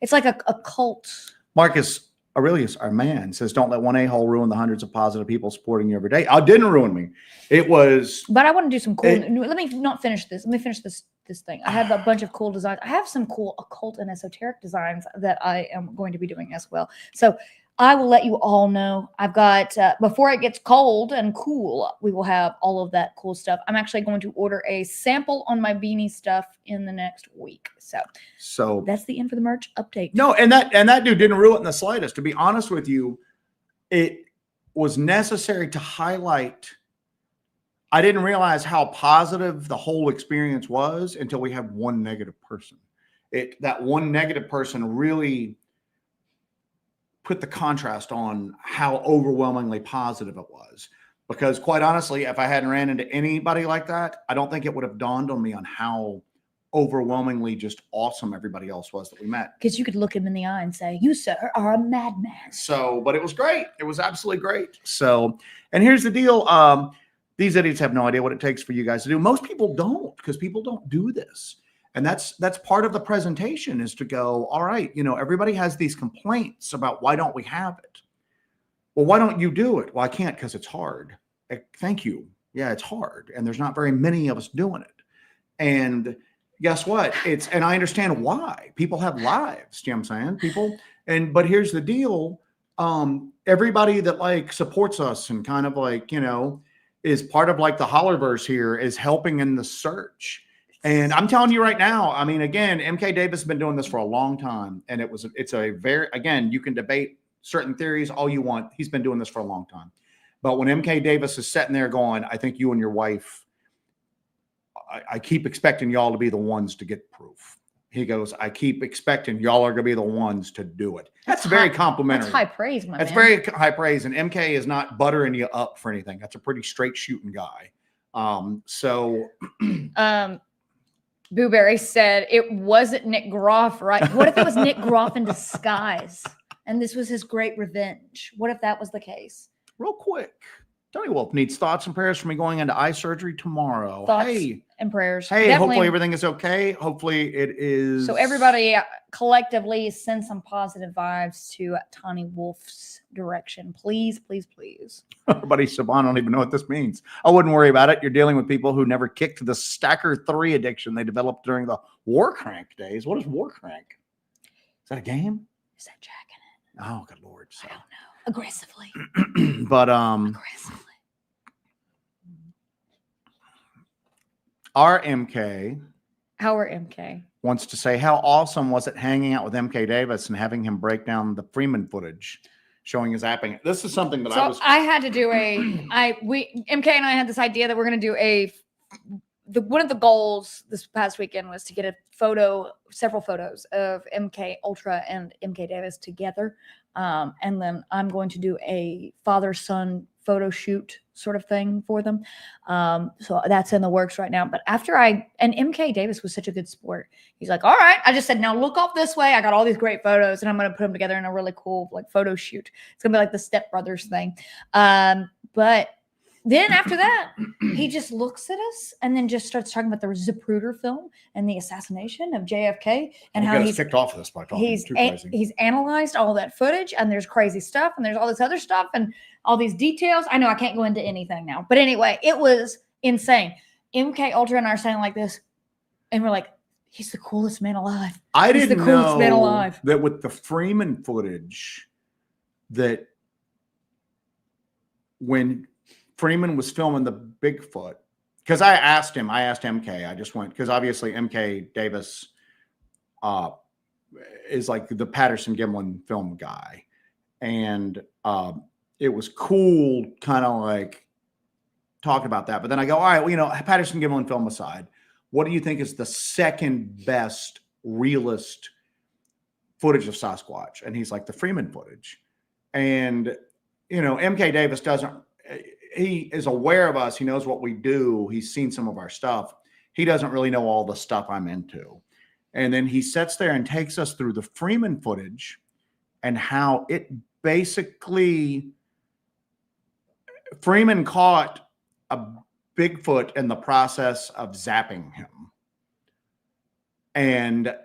[SPEAKER 1] it's like a cult.
[SPEAKER 2] Marcus Aurelius, our man, says, "Don't let one a-hole ruin the hundreds of positive people supporting you every day." Oh, it didn't ruin me. It was.
[SPEAKER 1] But I want to do some cool. Let me not finish this. Let me finish this thing. I have a bunch of cool designs. I have some cool occult and esoteric designs that I am going to be doing as well. So I will let you all know. I've got, before it gets cold and cool, we will have all of that cool stuff. I'm actually going to order a sample on my beanie stuff in the next week. So that's the end for the merch update.
[SPEAKER 2] No, and that dude didn't ruin it in the slightest. To be honest with you, it was necessary to highlight. I didn't realize how positive the whole experience was until we have one negative person. That one negative person really put the contrast on how overwhelmingly positive it was. Because quite honestly, if I hadn't ran into anybody like that, I don't think it would have dawned on me on how overwhelmingly just awesome everybody else was that we met.
[SPEAKER 1] Because you could look him in the eye and say, "You, sir, are a madman."
[SPEAKER 2] So, but it was great. It was absolutely great. So, and here's the deal. These idiots have no idea what it takes for you guys to do. Most people don't, because people don't do this. And that's part of the presentation is to go, all right, everybody has these complaints about why don't we have it? Well, why don't you do it? Well, I can't because it's hard. Thank you. Yeah, it's hard. And there's not very many of us doing it. And guess what? And I understand why. People have lives. You know what I'm saying? But here's the deal. Everybody that supports us and kind of is part of the Hollerverse here is helping in the search. And I'm telling you right now, I mean, again, MK Davis has been doing this for a long time. And it's a very, again, you can debate certain theories all you want. He's been doing this for a long time. But when MK Davis is sitting there going, I think you and your wife, I keep expecting y'all to be the ones to get proof. He goes, I keep expecting y'all are going to be the ones to do it. That's very complimentary.
[SPEAKER 1] That's high praise, my man.
[SPEAKER 2] That's very high praise. And MK is not buttering you up for anything. That's a pretty straight shooting guy.
[SPEAKER 1] Booberry said it wasn't Nick Groff, right? What if it was Nick Groff in disguise and this was his great revenge? What if that was the case?
[SPEAKER 2] Real quick. Tony Wolf needs thoughts and prayers for me going into eye surgery tomorrow.
[SPEAKER 1] Thoughts and prayers.
[SPEAKER 2] Hey, definitely. Hopefully everything is okay. Hopefully it is.
[SPEAKER 1] So everybody collectively send some positive vibes to Tony Wolf's direction. Please, please, please.
[SPEAKER 2] Everybody, Saban, I don't even know what this means. I wouldn't worry about it. You're dealing with people who never kicked the Stacker 3 addiction they developed during the War Crank days. What is War Crank? Is that a game?
[SPEAKER 1] Is that Jack in it?
[SPEAKER 2] Oh, good Lord. So.
[SPEAKER 1] I don't know. Aggressively.
[SPEAKER 2] But
[SPEAKER 1] aggressively.
[SPEAKER 2] Our MK wants to say, how awesome was it hanging out with MK Davis and having him break down the Freeman footage showing his apping? This is something that
[SPEAKER 1] I had to do MK and I had this idea that we're going to do one of the goals this past weekend was to get several photos of MK Ultra and MK Davis together. And then I'm going to do a father-son photo shoot sort of thing for them. So that's in the works right now. But and MK Davis was such a good sport. He's like, all right, I just said, now look off this way. I got all these great photos and I'm going to put them together in a really cool like photo shoot. It's going to be like the Step Brothers thing. But then after that, he just looks at us and then just starts talking about the Zapruder film and the assassination of JFK and how he's
[SPEAKER 2] kicked off this by talking too crazy.
[SPEAKER 1] He's analyzed all that footage and there's crazy stuff and there's all this other stuff and all these details. I know I can't go into anything now, but anyway, it was insane. MK Ultra and I are saying like this, and we're like, he's the coolest man alive. He's the coolest man alive.
[SPEAKER 2] That with the Freeman footage, that when Freeman was filming the Bigfoot, because I asked MK, I just went, because obviously MK Davis is like the Patterson Gimlin film guy. And it was cool kind of like talking about that. But then I go, all right, well, you know, Patterson Gimlin film aside, what do you think is the second best realist footage of Sasquatch? And he's like, the Freeman footage. And, you know, MK Davis he is aware of us. He knows what we do. He's seen some of our stuff. He doesn't really know all the stuff I'm into. And then he sits there and takes us through the Freeman footage and how it basically, Freeman caught a Bigfoot in the process of zapping him. And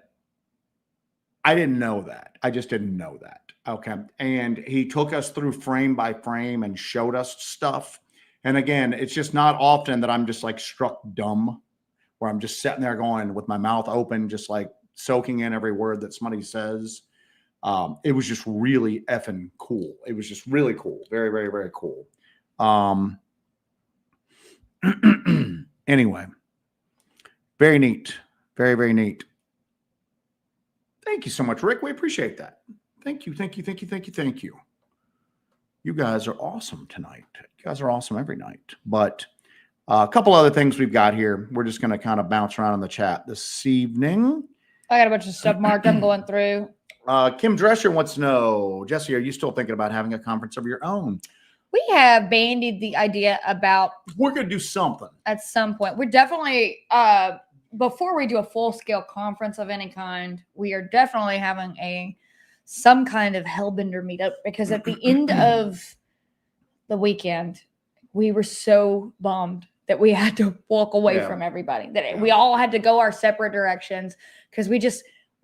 [SPEAKER 2] I didn't know that. I just didn't know that. Okay. And he took us through frame by frame and showed us stuff. And again, it's just not often that I'm just like struck dumb, where I'm just sitting there going with my mouth open, just like soaking in every word that somebody says. It was just really effing cool. It was just really cool. Very, very, very cool. Anyway, very neat. Very, very neat. Thank you so much, Rick. We appreciate that. Thank you. Thank you. Thank you. Thank you. Thank you. You guys are awesome tonight. You guys are awesome every night. But a couple other things we've got here. We're just going to kind of bounce around in the chat this evening.
[SPEAKER 1] I got a bunch of stuff marked. I'm going through.
[SPEAKER 2] Kim Drescher wants to know, Jesse, are you still thinking about having a conference of your own?
[SPEAKER 1] We have bandied the idea about.
[SPEAKER 2] We're going to do something.
[SPEAKER 1] At some point. We're definitely, before we do a full-scale conference of any kind, we are definitely having some kind of Hellbender meetup, because at the end of the weekend, we were so bummed that we had to walk away from everybody, that we all had to go our separate directions, because we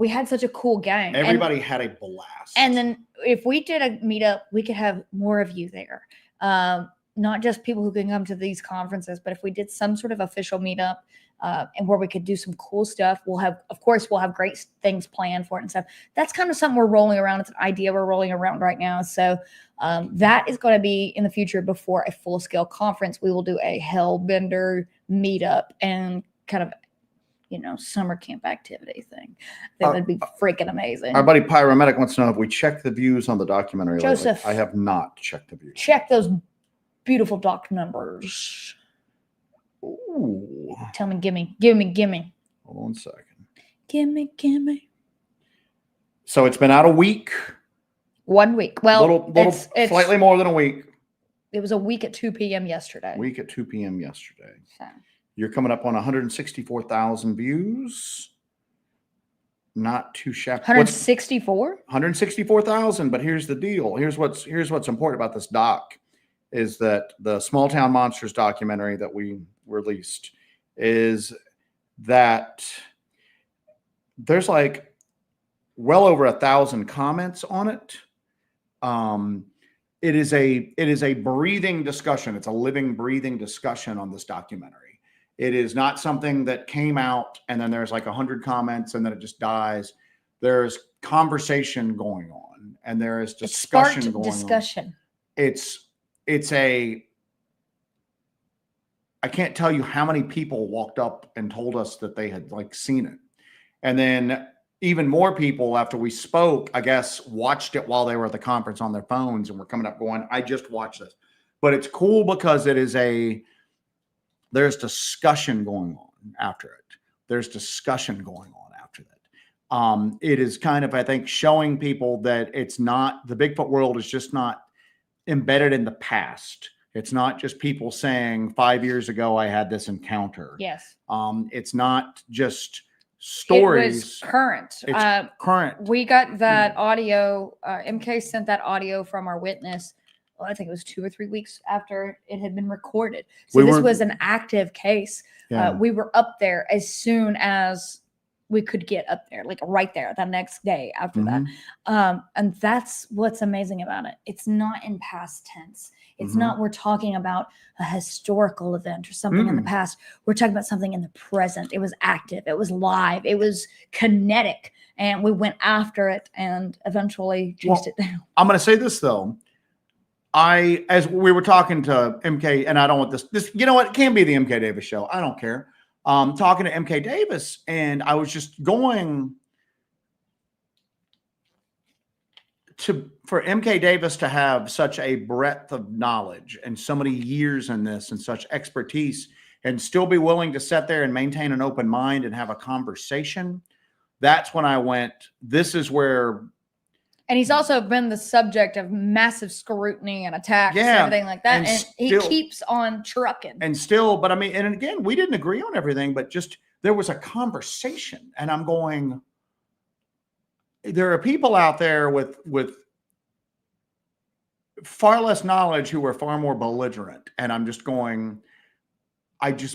[SPEAKER 1] had such a cool gang.
[SPEAKER 2] Everybody had a blast.
[SPEAKER 1] And then if we did a meetup, we could have more of you there. Not just people who can come to these conferences, but if we did some sort of official meetup, and where we could do some cool stuff, we'll have great things planned for it and stuff. That's kind of something we're rolling around. It's an idea we're rolling around right now. So that is going to be in the future. Before a full-scale conference, we will do a Hellbender meetup and kind of, summer camp activity thing. That would be freaking amazing.
[SPEAKER 2] Our buddy Pyromedic wants to know if we checked the views on the documentary.
[SPEAKER 1] Joseph,
[SPEAKER 2] lately. I have not checked the views.
[SPEAKER 1] Check those beautiful doc numbers.
[SPEAKER 2] Ooh.
[SPEAKER 1] Tell me, gimme.
[SPEAKER 2] Hold on a second.
[SPEAKER 1] Gimme.
[SPEAKER 2] So it's been out a week.
[SPEAKER 1] 1 week. Well,
[SPEAKER 2] it's slightly more than a week.
[SPEAKER 1] It was a week at 2 p.m. yesterday.
[SPEAKER 2] So. You're coming up on 164,000 views. Not too shabby.
[SPEAKER 1] 164?
[SPEAKER 2] 164,000. But here's the deal. Here's what's important about this doc, is that the Small Town Monsters documentary that we released is that there's like well over 1,000 comments on it. It is a breathing discussion. It's a living, breathing discussion on this documentary. It is not something that came out and then there's like 100 comments and then it just dies. There's conversation going on and there is discussion going on. I can't tell you how many people walked up and told us that they had like seen it. And then even more people after we spoke, I guess, watched it while they were at the conference on their phones and were coming up going, I just watched this. But it's cool because there's discussion going on. after it. There's discussion going on after that. It is kind of, I think, showing people that it's not, the Bigfoot world is just not embedded in the past. It's not just people saying 5 years ago I had this encounter.
[SPEAKER 1] Yes.
[SPEAKER 2] It's not just stories.
[SPEAKER 1] It was current.
[SPEAKER 2] It's current.
[SPEAKER 1] We got that audio. MK sent that audio from our witness. Well, I think it was 2 or 3 weeks after it had been recorded. So this was an active case.
[SPEAKER 2] Yeah.
[SPEAKER 1] We were up there as soon as we could get up there, like right there the next day after that. And that's what's amazing about it. It's not in past tense. It's not we're talking about a historical event or something in the past. We're talking about something in the present. It was active. It was live. It was kinetic. And we went after it and eventually juiced it down.
[SPEAKER 2] I'm going to say this, though. As we were talking to MK, and I don't want this, you know what? It can't be the MK Davis show. I don't care. Talking to MK Davis, and I was just going for MK Davis to have such a breadth of knowledge and so many years in this and such expertise and still be willing to sit there and maintain an open mind and have a conversation. That's when I went, this is where.
[SPEAKER 1] And he's also been the subject of massive scrutiny and attacks and everything like that. And he keeps on trucking. And still,
[SPEAKER 2] but I mean, and again, we didn't agree on everything, but just there was a conversation. And I'm going, there are people out there with far less knowledge who are far more belligerent. And I'm just going,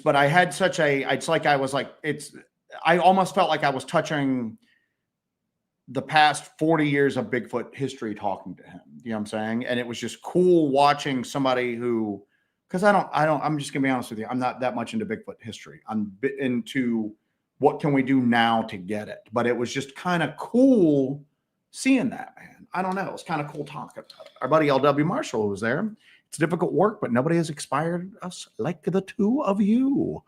[SPEAKER 2] but I had such it's like I was like, I almost felt like I was touching the past 40 years of Bigfoot history talking to him. You know what I'm saying? And it was just cool watching somebody who, because I'm just gonna be honest with you, I'm not that much into Bigfoot history. I'm into what can we do now to get it. But it was just kind of cool seeing that, man. I don't know. It's kind of cool talking about it. Our buddy LW Marshall was there. It's difficult work, but nobody has inspired us like the two of you.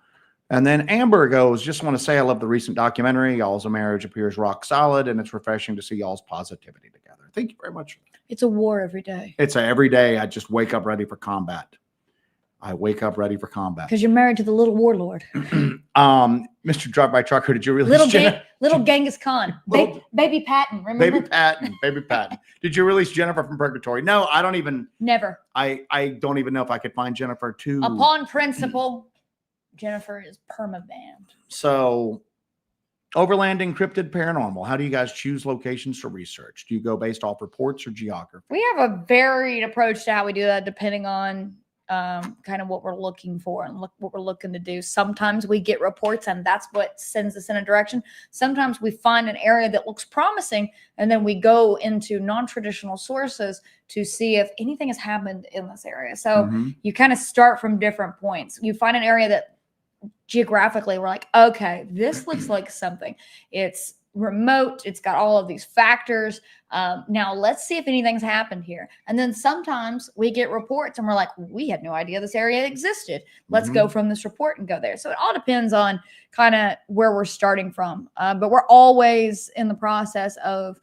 [SPEAKER 2] And then Amber goes, just want to say I love the recent documentary. Y'all's marriage appears rock solid, and it's refreshing to see y'all's positivity together. Thank you very much.
[SPEAKER 1] It's a war every day.
[SPEAKER 2] Every day I just wake up ready for combat. I wake up ready for combat.
[SPEAKER 1] Because you're married to the little warlord.
[SPEAKER 2] Mr. Drive-By Trucker, did you release
[SPEAKER 1] little Genghis Khan. Baby Patton, remember?
[SPEAKER 2] Baby Patton. Did you release Jennifer from Purgatory? No, I don't even.
[SPEAKER 1] Never.
[SPEAKER 2] I don't even know if I could find Jennifer too.
[SPEAKER 1] Upon principle, Jennifer is perma-banned.
[SPEAKER 2] So, overlanding, cryptid, paranormal. How do you guys choose locations to research? Do you go based off reports or geography?
[SPEAKER 1] We have a varied approach to how we do that, depending on kind of what we're looking for and what we're looking to do. Sometimes we get reports and that's what sends us in a direction. Sometimes we find an area that looks promising and then we go into non-traditional sources to see if anything has happened in this area. So you kind of start from different points. You find an area that geographically we're like, okay, this looks like something. It's remote. It's got all of these factors. Now let's see if anything's happened here. And then sometimes we get reports and we're like, we had no idea this area existed. Let's go from this report and go there. So it all depends on kind of where we're starting from. But we're always in the process of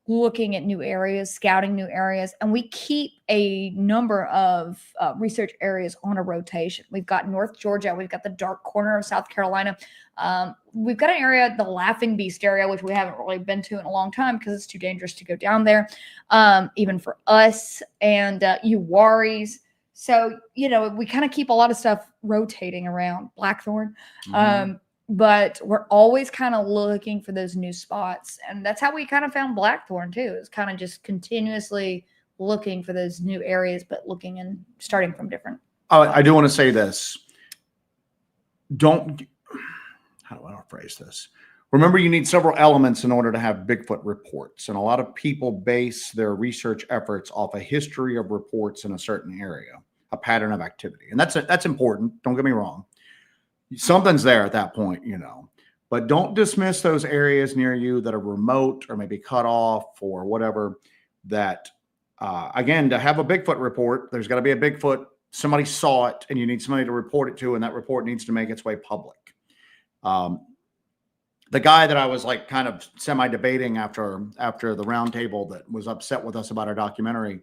[SPEAKER 1] looking at new areas, scouting new areas, and we keep a number of research areas on a rotation. We've got North Georgia. We've got the dark corner of South Carolina. We've got an area, the Laughing Beast area, which we haven't really been to in a long time because it's too dangerous to go down there, even for us, and Uwaris. So, we kind of keep a lot of stuff rotating around. Blackthorn. But we're always kind of looking for those new spots. And that's how we kind of found Blackthorn too. It's kind of just continuously looking for those new areas, but looking and starting from different.
[SPEAKER 2] I do want to say this. How do I phrase this? Remember, you need several elements in order to have Bigfoot reports. And a lot of people base their research efforts off a history of reports in a certain area, a pattern of activity. And that's important. Don't get me wrong. Something's there at that point, but don't dismiss those areas near you that are remote or maybe cut off or whatever. That, again, to have a Bigfoot report, there's got to be a Bigfoot. Somebody saw it and you need somebody to report it to, and that report needs to make its way public. The guy that I was like kind of semi-debating after the roundtable that was upset with us about our documentary,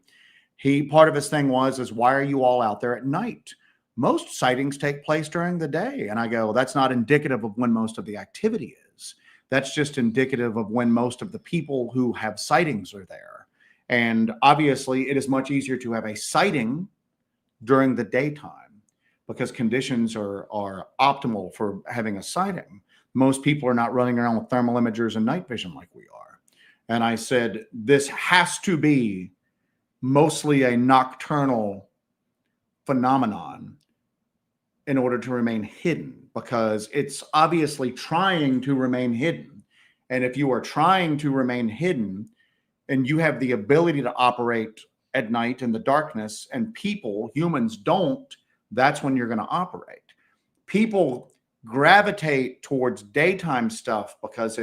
[SPEAKER 2] part of his thing is why are you all out there at night? most sightings take place during the day. And I go, that's not indicative of when most of the activity is. That's just indicative of when most of the people who have sightings are there. And obviously, it is much easier to have a sighting during the daytime because conditions are optimal for having a sighting. Most people are not running around with thermal imagers and night vision like we are. And I said, this has to be mostly a nocturnal phenomenon in order to remain hidden, because it's obviously trying to remain hidden. And if you are trying to remain hidden and you have the ability to operate at night in the darkness, and humans don't, that's when you're going to operate. People gravitate towards daytime stuff because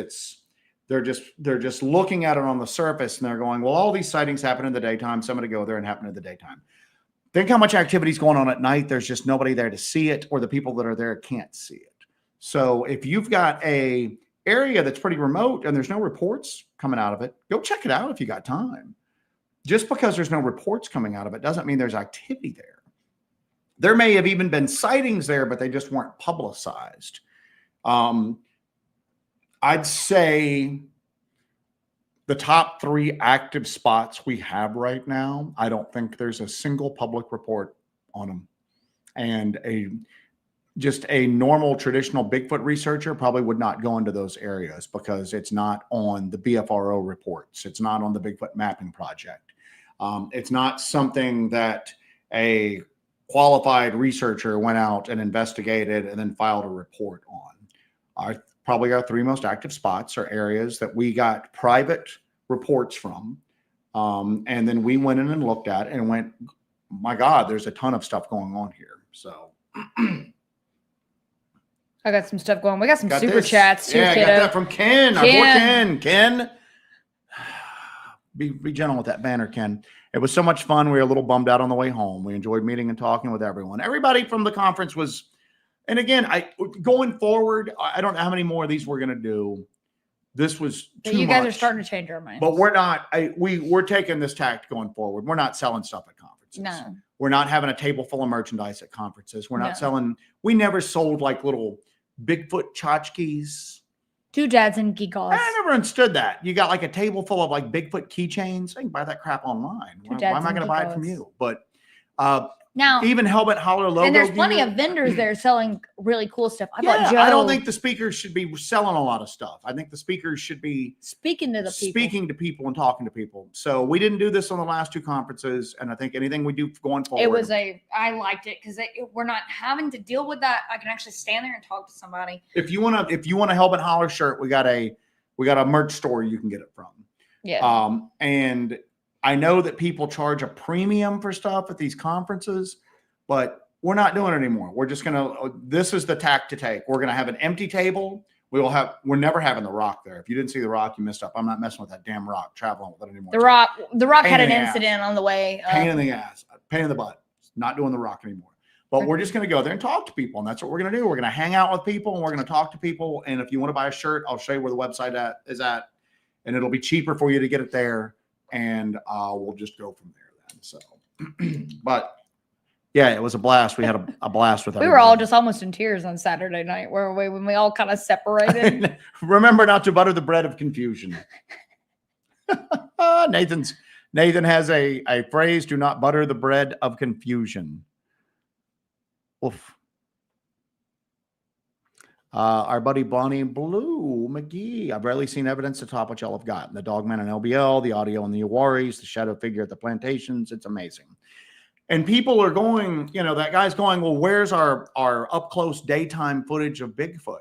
[SPEAKER 2] they're just looking at it on the surface and they're going, well, all these sightings happen in the daytime, so I'm going to go there and happen in the daytime. Think how much activity is going on at night. There's just nobody there to see it, or the people that are there can't see it. So if you've got a area that's pretty remote and there's no reports coming out of it, go check it out if you got time. Just because there's no reports coming out of it doesn't mean there's activity there. There may have even been sightings there, but they just weren't publicized. I'd say the top 3 active spots we have right now, I don't think there's a single public report on them. And just a normal traditional Bigfoot researcher probably would not go into those areas because it's not on the BFRO reports. It's not on the Bigfoot mapping project. It's not something that a qualified researcher went out and investigated and then filed a report on. Probably our 3 most active spots are areas that we got private reports from. And then we went in and looked at it and went, my God, there's a ton of stuff going on here. So
[SPEAKER 1] I got some stuff going. We got some super chats too,
[SPEAKER 2] yeah,
[SPEAKER 1] kiddo.
[SPEAKER 2] I got that from Ken. Our boy Ken. Be gentle with that banner, Ken. It was so much fun. We were a little bummed out on the way home. We enjoyed meeting and talking with everyone. Everybody from the conference was, and again, going forward, I don't know how many more of these we're going to do. This was too much.
[SPEAKER 1] You guys are starting to change our minds.
[SPEAKER 2] But we're not. We're taking this tact going forward. We're not selling stuff at conferences.
[SPEAKER 1] No.
[SPEAKER 2] We're not having a table full of merchandise at conferences. We're not selling. We never sold like little Bigfoot tchotchkes.
[SPEAKER 1] Doodads and geekos.
[SPEAKER 2] I never understood that. You got like a table full of like Bigfoot keychains. I can buy that crap online. Why am I going to buy it from you? But now, even Hellbent Holler logo.
[SPEAKER 1] And there's plenty of vendors there selling really cool stuff. I
[SPEAKER 2] don't think the speakers should be selling a lot of stuff. I think the speakers should be speaking to people and talking to people. So we didn't do this on the last 2 conferences, and I think anything we do going forward,
[SPEAKER 1] I liked it because we're not having to deal with that. I can actually stand there and talk to somebody.
[SPEAKER 2] If you want a Hellbent Holler shirt, we got a merch store you can get it from.
[SPEAKER 1] Yeah.
[SPEAKER 2] And I know that people charge a premium for stuff at these conferences, but we're not doing it anymore. We're just this is the tack to take. We're going to have an empty table. We're never having the rock there. If you didn't see the rock, you missed up. I'm not messing with that damn rock, traveling with it anymore.
[SPEAKER 1] The rock had an incident on the way.
[SPEAKER 2] Pain in the ass, pain in the butt. Not doing the rock anymore. But we're just going to go there and talk to people. And that's what we're going to do. We're going to hang out with people and we're going to talk to people. And if you want to buy a shirt, I'll show you where the website is at. And it'll be cheaper for you to get it there. And we'll just go from there then. So, but yeah, it was a blast. We had a blast with everybody.
[SPEAKER 1] We were all just almost in tears on Saturday night, when we all kind of separated.
[SPEAKER 2] Remember not to butter the bread of confusion. Nathan has a phrase: "Do not butter the bread of confusion." Oof. Our buddy Bonnie Blue McGee. I've rarely seen evidence to top what y'all have gotten. The Dogman and LBL, the audio and the Awaris, the shadow figure at the plantations. It's amazing. And people are going, that guy's going, well, where's our up close daytime footage of Bigfoot?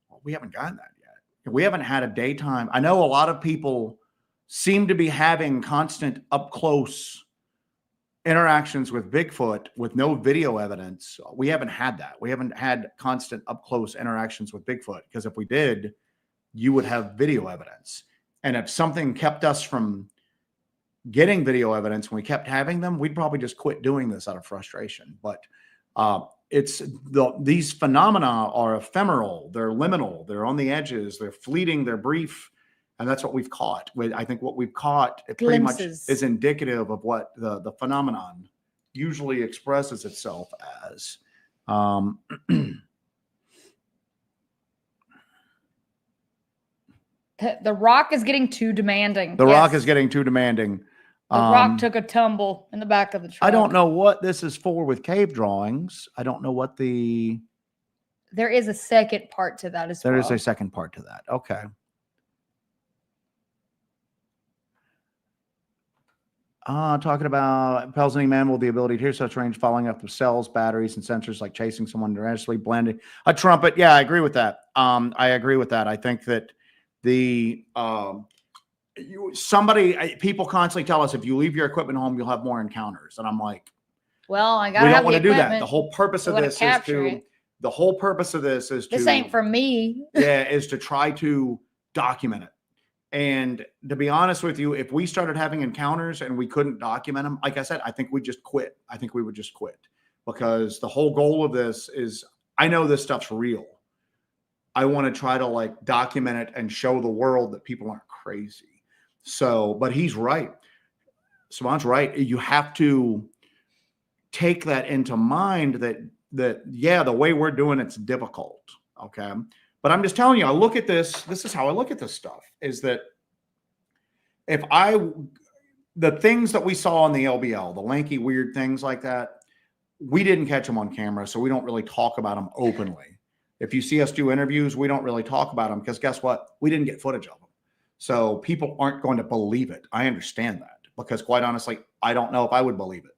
[SPEAKER 2] Well, we haven't gotten that yet. We haven't had a daytime. I know a lot of people seem to be having constant up close interactions with Bigfoot with no video evidence. We haven't had that. We haven't had constant up close interactions with Bigfoot, because if we did, you would have video evidence. And if something kept us from getting video evidence and we kept having them, we'd probably just quit doing this out of frustration. But these phenomena are ephemeral, they're liminal, they're on the edges, they're fleeting, they're brief. And that's what we've caught. I think what we've caught pretty much is indicative of what the phenomenon usually expresses itself as.
[SPEAKER 1] The Rock is getting too demanding.
[SPEAKER 2] The Rock is getting too demanding.
[SPEAKER 1] The Rock took a tumble in the back of the truck.
[SPEAKER 2] I don't know what this is for with cave drawings. I don't know what the...
[SPEAKER 1] There is a second part to that as well.
[SPEAKER 2] There is a second part to that. Okay. Talking about imposing man with the ability to hear such range, following up with cells, batteries, and sensors, like chasing someone directly, blending a trumpet. Yeah, I agree with that. I agree with that. I think that the people constantly tell us if you leave your equipment home, you'll have more encounters, and I'm like,
[SPEAKER 1] well, I gotta
[SPEAKER 2] we don't
[SPEAKER 1] have
[SPEAKER 2] want
[SPEAKER 1] the
[SPEAKER 2] to do that.
[SPEAKER 1] equipment.
[SPEAKER 2] The whole purpose of this is to. The whole purpose of this is to.
[SPEAKER 1] This ain't for me.
[SPEAKER 2] Yeah, is to try to document it. And to be honest with you, if we started having encounters and we couldn't document them, like I said, I think we'd just quit. I think we would just quit, because the whole goal of this is, I know this stuff's real. I want to try to like document it and show the world that people aren't crazy. So, but he's right. Simon's right. You have to take that into mind that yeah, the way we're doing it's difficult. Okay. But I'm just telling you, I look at this. This is how I look at this stuff, is that the things that we saw on the LBL, the lanky, weird things like that, we didn't catch them on camera. So we don't really talk about them openly. If you see us do interviews, we don't really talk about them, because guess what? We didn't get footage of them. So people aren't going to believe it. I understand that, because quite honestly, I don't know if I would believe it.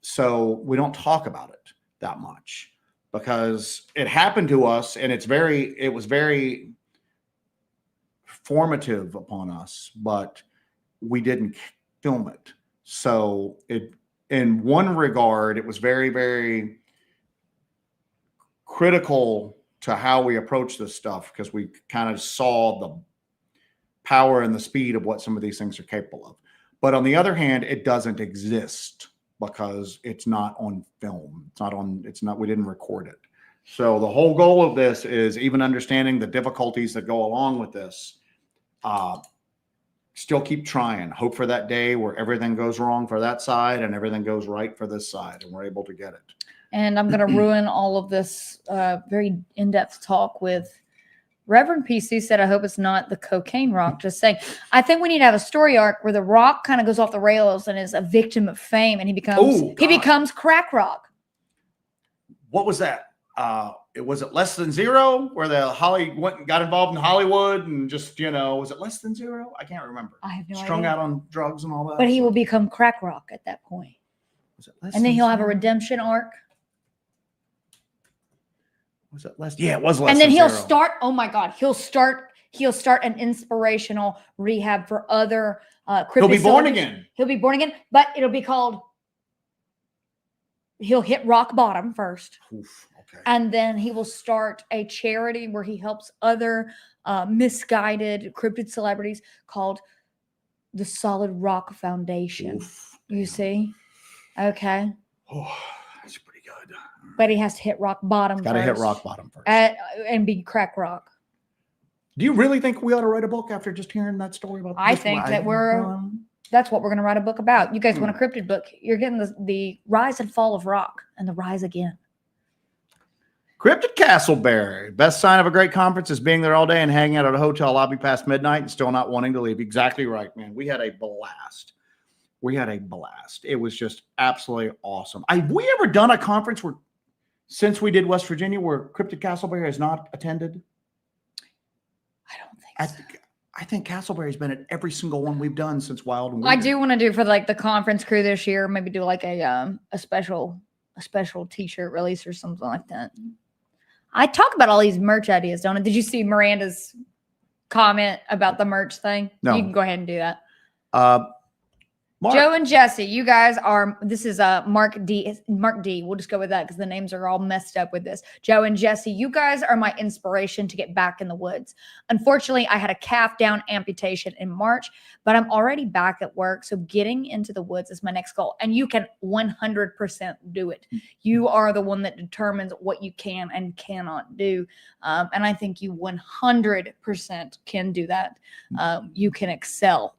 [SPEAKER 2] So we don't talk about it that much, because it happened to us, and it was very formative upon us, but we didn't film it. So in one regard, it was very, very critical to how we approach this stuff, because we kind of saw the power and the speed of what some of these things are capable of. But on the other hand, it doesn't exist, because it's not on film. We didn't record it. So the whole goal of this is, even understanding the difficulties that go along with this, still keep trying. Hope for that day where everything goes wrong for that side and everything goes right for this side, and we're able to get it.
[SPEAKER 1] And I'm going to ruin all of this very in-depth talk with Reverend PC said, I hope it's not the cocaine Rock. Just saying, I think we need to have a story arc where the Rock kind of goes off the rails and is a victim of fame, and he becomes crack Rock.
[SPEAKER 2] What was that? Was it Less Than Zero, where the Holly went and got involved in Hollywood and just, was it Less Than Zero? I can't remember.
[SPEAKER 1] I have no idea.
[SPEAKER 2] Strung out on drugs and all that.
[SPEAKER 1] But he will become crack Rock at that point.
[SPEAKER 2] Was it Less
[SPEAKER 1] and then
[SPEAKER 2] Than
[SPEAKER 1] he'll have a
[SPEAKER 2] Zero?
[SPEAKER 1] redemption arc.
[SPEAKER 2] Was it less? Yeah, it was Less
[SPEAKER 1] And then
[SPEAKER 2] Than
[SPEAKER 1] he'll
[SPEAKER 2] Zero.
[SPEAKER 1] start. Oh my God, he'll start an inspirational rehab for other cryptids.
[SPEAKER 2] He'll be born again.
[SPEAKER 1] He'll be born again, but it'll be called. He'll hit rock bottom first.
[SPEAKER 2] Oof, okay.
[SPEAKER 1] And then he will start a charity where he helps other misguided cryptid celebrities called the Solid Rock Foundation.
[SPEAKER 2] Oof,
[SPEAKER 1] you see? Okay.
[SPEAKER 2] Oh, that's pretty good.
[SPEAKER 1] But he has to hit rock bottom first.
[SPEAKER 2] Got to hit rock bottom first.
[SPEAKER 1] And be crack rock.
[SPEAKER 2] Do you really think we ought to write a book after just hearing that story about
[SPEAKER 1] I think that that's what we're going to write a book about. You guys want a cryptid book? You're getting the rise and fall of rock and the rise again.
[SPEAKER 2] Cryptid Castleberry. Best sign of a great conference is being there all day and hanging out at a hotel lobby past midnight and still not wanting to leave. Exactly right, man. We had a blast. It was just absolutely awesome. Have we ever done a conference since we did West Virginia, where Cryptid Castleberry has not attended?
[SPEAKER 1] I don't think so.
[SPEAKER 2] I think Castleberry's been at every single one we've done since Wild and Weird.
[SPEAKER 1] I do want to do for like the conference crew this year, maybe do like a special t-shirt release or something like that. I talk about all these merch ideas, don't I? Did you see Miranda's comment about the merch thing?
[SPEAKER 2] No.
[SPEAKER 1] You can go ahead and do that.
[SPEAKER 2] Mark.
[SPEAKER 1] Joe and Jesse, you guys are, this is Mark D. We'll just go with that because the names are all messed up with this. Joe and Jesse, you guys are my inspiration to get back in the woods. Unfortunately, I had a calf down amputation in March, but I'm already back at work. So getting into the woods is my next goal. And you can 100% do it. You are the one that determines what you can and cannot do. And I think you 100% can do that. You can excel.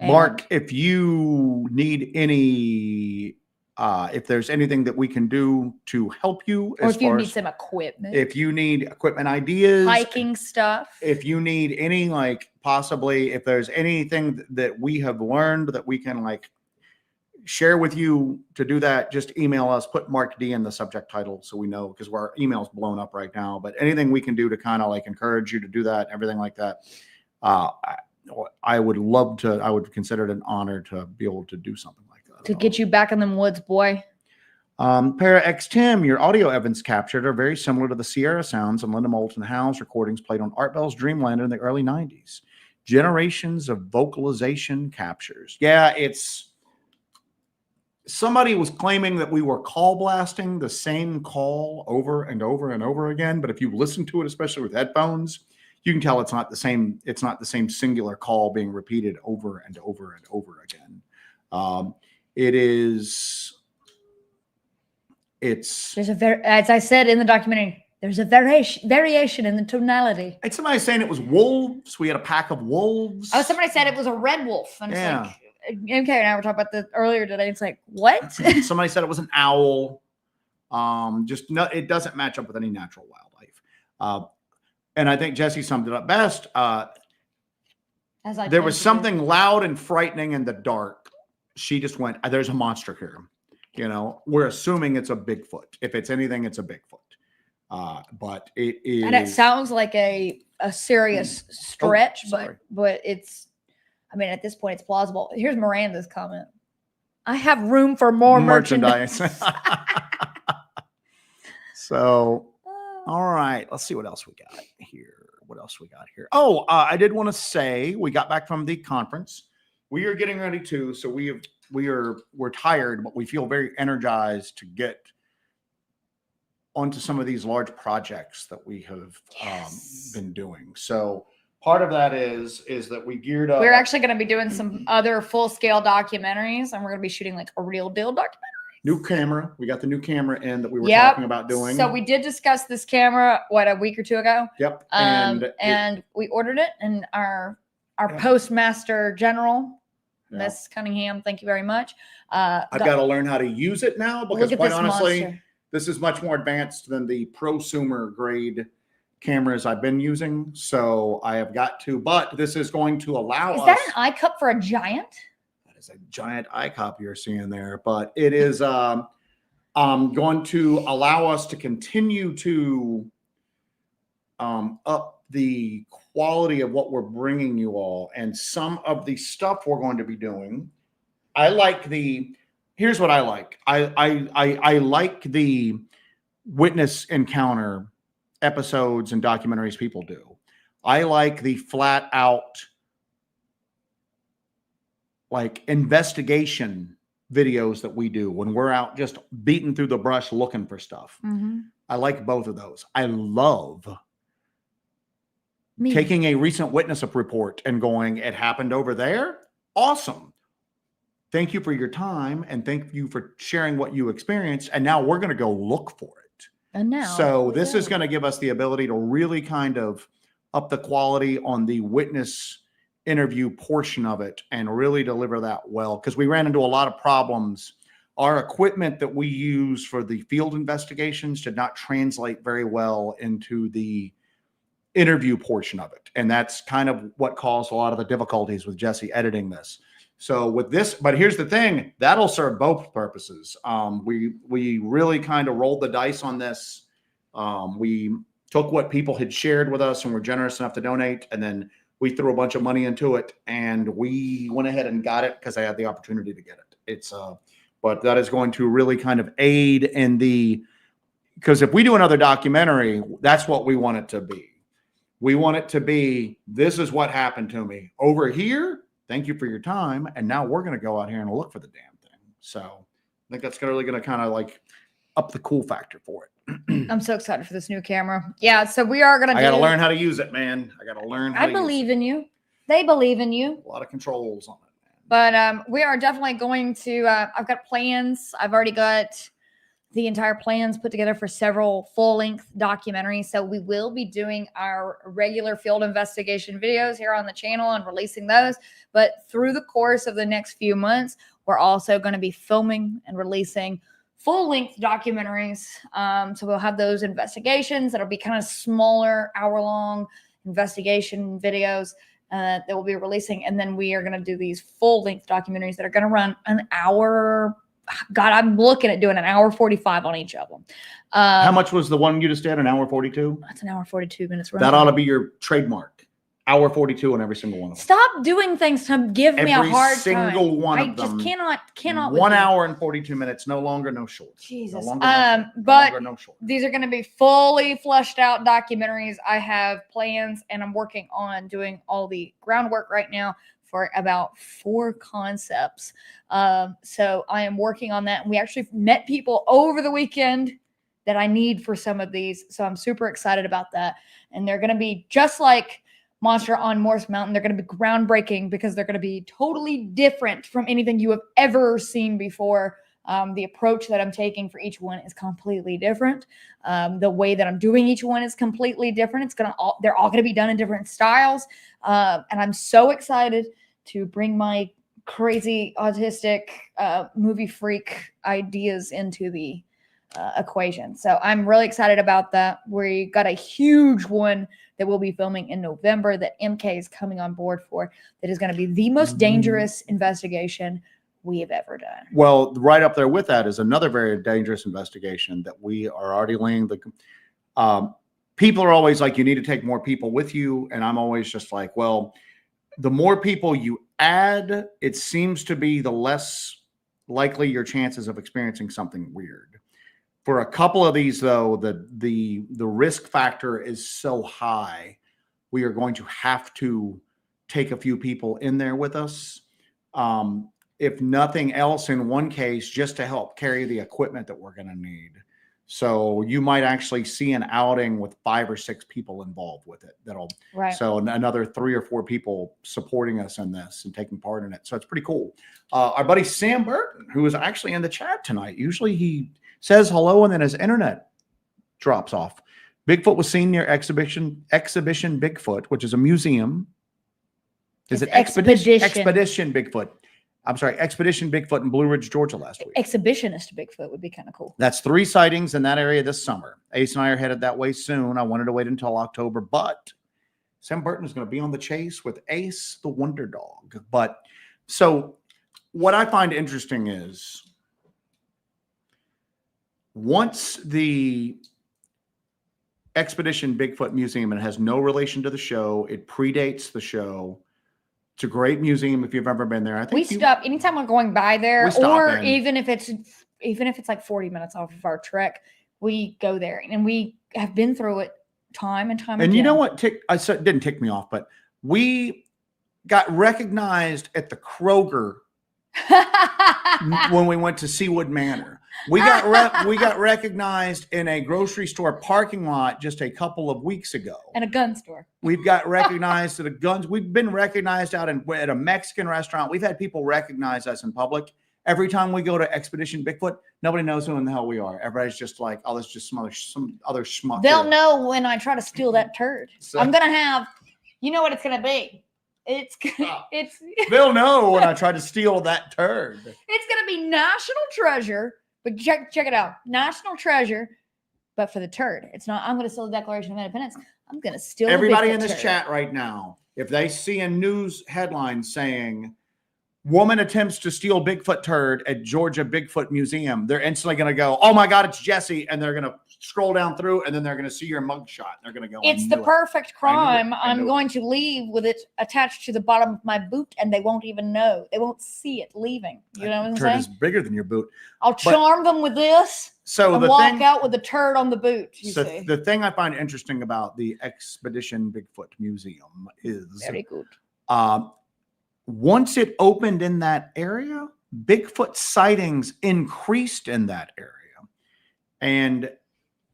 [SPEAKER 2] Mark, if you need any If there's anything that we can do to help you,
[SPEAKER 1] Or
[SPEAKER 2] as
[SPEAKER 1] if you
[SPEAKER 2] far
[SPEAKER 1] need
[SPEAKER 2] as
[SPEAKER 1] some equipment,
[SPEAKER 2] if you need equipment ideas,
[SPEAKER 1] hiking stuff.
[SPEAKER 2] if you need any, like possibly if there's anything that we have learned that we can like share with you to do that, just email us, put Mark D in the subject title so we know, because our email's blown up right now. But anything we can do to kind of like encourage you to do that, everything like that, I would love to. I would consider it an honor to be able to do something like that.
[SPEAKER 1] To get you back in them woods, boy.
[SPEAKER 2] Para X Tim, your audio evidence captured are very similar to the Sierra sounds and Linda Moulton Howe's recordings played on Art Bell's Dreamland in the early 90s. Generations of vocalization captures. Yeah, it's... Somebody was claiming that we were call blasting the same call over and over and over again. But if you listen to it, especially with headphones, you can tell it's not the same. It's not the same singular call being repeated over and over and over again. It is. It's.
[SPEAKER 1] There's as I said in the documentary, there's a variation in the tonality.
[SPEAKER 2] It's somebody saying it was wolves. We had a pack of wolves.
[SPEAKER 1] Oh, somebody said it was a red wolf. And
[SPEAKER 2] Yeah.
[SPEAKER 1] it's like, okay, and I were talking about this earlier today. It's like, what?
[SPEAKER 2] Somebody said it was an owl. Just no, it doesn't match up with any natural wildlife. And I think Jesse summed it up best. There was something loud and frightening in the dark. She just went, there's a monster here. You know, we're assuming it's a Bigfoot. If it's anything, it's a Bigfoot. But it is.
[SPEAKER 1] And it sounds like a serious stretch,
[SPEAKER 2] sorry.
[SPEAKER 1] but it's, I mean, at this point, it's plausible. Here's Miranda's comment. I have room for more merchandise.
[SPEAKER 2] So, all right, let's see what else we got here. Oh, I did want to say we got back from the conference. We are getting ready to. So we're tired, but we feel very energized to get onto some of these large projects that we have been doing. So. Part of that is that we geared up.
[SPEAKER 1] We're actually going to be doing some other full-scale documentaries, and we're going to be shooting like a real deal documentary.
[SPEAKER 2] New camera. We got the new camera in that we were talking about doing.
[SPEAKER 1] So we did discuss this camera, a week or two ago?
[SPEAKER 2] Yep.
[SPEAKER 1] And we ordered it, and our postmaster general, Miss Cunningham, thank you very much.
[SPEAKER 2] I've got to learn how to use it now because quite honestly, this is much more advanced than the prosumer grade cameras I've been using. So I have got to, but this is going to allow us.
[SPEAKER 1] Is that an eye cup for a giant?
[SPEAKER 2] That is a giant eye cup you're seeing there, but it is going to allow us to continue to up the quality of what we're bringing you all. And some of the stuff we're going to be doing, here's what I like. I like the witness encounter episodes and documentaries people do. I like the flat out like investigation videos that we do when we're out just beating through the brush looking for stuff.
[SPEAKER 1] Mm-hmm.
[SPEAKER 2] I like both of those. I love taking a recent witness report and going, it happened over there. Awesome. Thank you for your time and thank you for sharing what you experienced. And now we're going to go look for it.
[SPEAKER 1] And now,
[SPEAKER 2] so this is going to give us the ability to really kind of up the quality on the witness interview portion of it and really deliver that well. Because we ran into a lot of problems. Our equipment that we use for the field investigations did not translate very well into the interview portion of it. And that's kind of what caused a lot of the difficulties with Jesse editing this. So with this, but here's the thing, that'll serve both purposes. We really kind of rolled the dice on this. We took what people had shared with us and were generous enough to donate. And then we threw a bunch of money into it and we went ahead and got it because I had the opportunity to get it. But that is going to really kind of aid in because if we do another documentary, that's what we want it to be. We want it to be, this is what happened to me over here. Thank you for your time. And now we're going to go out here and look for the damn thing. So I think that's really going to kind of like up the cool factor for it.
[SPEAKER 1] I'm so excited for this new camera. Yeah. So we are going to
[SPEAKER 2] I got to learn how to use it, man. I got to learn how to
[SPEAKER 1] believe in you. They believe in you.
[SPEAKER 2] A lot of controls on it, man.
[SPEAKER 1] But we are definitely going to, I've got plans. I've already got the entire plans put together for several full-length documentaries. So we will be doing our regular field investigation videos here on the channel and releasing those. But through the course of the next few months, We're also going to be filming and releasing full-length documentaries. So we'll have those investigations that'll be kind of smaller, hour-long investigation videos that we'll be releasing. And then we are going to do these full-length documentaries that are going to run an hour. God, I'm looking at doing an hour 45 on each of them.
[SPEAKER 2] How much was the one you just did? An hour 42?
[SPEAKER 1] That's an hour 42 minutes.
[SPEAKER 2] That ought to be your trademark. Hour 42 on every single one of them.
[SPEAKER 1] Stop doing things to give me a hard time.
[SPEAKER 2] Every single one of them.
[SPEAKER 1] I just cannot.
[SPEAKER 2] 1 hour and 42 minutes. No longer, no shorts.
[SPEAKER 1] Jesus.
[SPEAKER 2] No longer, no shorts.
[SPEAKER 1] These are going to be fully fleshed out documentaries. I have plans, and I'm working on doing all the groundwork right now for about 4 concepts. So I am working on that. And we actually met people over the weekend that I need for some of these. So I'm super excited about that. And they're going to be just like Monster on Morse Mountain. They're going to be groundbreaking because they're going to be totally different from anything you have ever seen before. The approach that I'm taking for each one is completely different. The way that I'm doing each one is completely different. They're all going to be done in different styles. And I'm so excited to bring my crazy autistic movie freak ideas into the equation. So I'm really excited about that. We got a huge one that we'll be filming in November that MK is coming on board for. That is going to be the most dangerous investigation we have ever done.
[SPEAKER 2] Well, right up there with that is another very dangerous investigation that we are already laying the people are always like, you need to take more people with you. And I'm always just like, well, the more people you add, it seems to be the less likely your chances of experiencing something weird. For a couple of these, though, the risk factor is so high, we are going to have to take a few people in there with us. If nothing else, in one case, just to help carry the equipment that we're going to need. So you might actually see an outing with 5 or 6 people involved with it. So another 3 or 4 people supporting us in this and taking part in it. So it's pretty cool. Our buddy Sam Burton, who is actually in the chat tonight, usually he says hello and then his internet drops off. Bigfoot was seen near Exhibition Bigfoot, which is a museum. Is it Expedition Bigfoot? I'm sorry, Expedition Bigfoot in Blue Ridge, Georgia last week.
[SPEAKER 1] Exhibitionist Bigfoot would be kind of cool.
[SPEAKER 2] That's 3 sightings in that area this summer. Ace and I are headed that way soon. I wanted to wait until October, but Sam Burton is going to be on the chase with Ace the Wonder Dog. But so what I find interesting is once the Expedition Bigfoot Museum, and it has no relation to the show, it predates the show. It's a great museum if you've ever been there. I think
[SPEAKER 1] we stop anytime we're going by there, or
[SPEAKER 2] even
[SPEAKER 1] if it's like 40 minutes off of our trek, we go there, and we have been through it time and time again.
[SPEAKER 2] And you know what? Didn't tick me off, but we got recognized at the Kroger when we went to Seawood Manor. We got recognized in a grocery store parking lot just a couple of weeks ago.
[SPEAKER 1] And a gun store.
[SPEAKER 2] We've got recognized at a guns. We've been recognized at a Mexican restaurant. We've had people recognize us in public. Every time we go to Expedition Bigfoot, nobody knows who in the hell we are. Everybody's just like, oh, that's just some other schmuck.
[SPEAKER 1] They'll know when I try to steal that turd. So, I'm gonna have, you know what it's gonna be.
[SPEAKER 2] They'll know when I try to steal that turd.
[SPEAKER 1] It's gonna be national treasure. But check it out. National treasure, but for the turd. It's not, I'm going to steal the Declaration of Independence. I'm going to steal
[SPEAKER 2] everybody in this
[SPEAKER 1] turd.
[SPEAKER 2] Chat right now. If they see a news headline saying, woman attempts to steal Bigfoot turd at Georgia Bigfoot Museum, they're instantly going to go, oh my God, it's Jesse. And they're going to scroll down through, and then they're going to see your mugshot. They're going to go,
[SPEAKER 1] it's the perfect crime. I'm going to leave with it attached to the bottom of my boot, and they won't even know. They won't see it leaving. You know what I'm saying?
[SPEAKER 2] Turd is bigger than your boot.
[SPEAKER 1] I'll charm them with this and walk out with the turd on the boot.
[SPEAKER 2] The thing I find interesting about the Expedition Bigfoot Museum is
[SPEAKER 1] very good.
[SPEAKER 2] Once it opened in that area, Bigfoot sightings increased in that area. And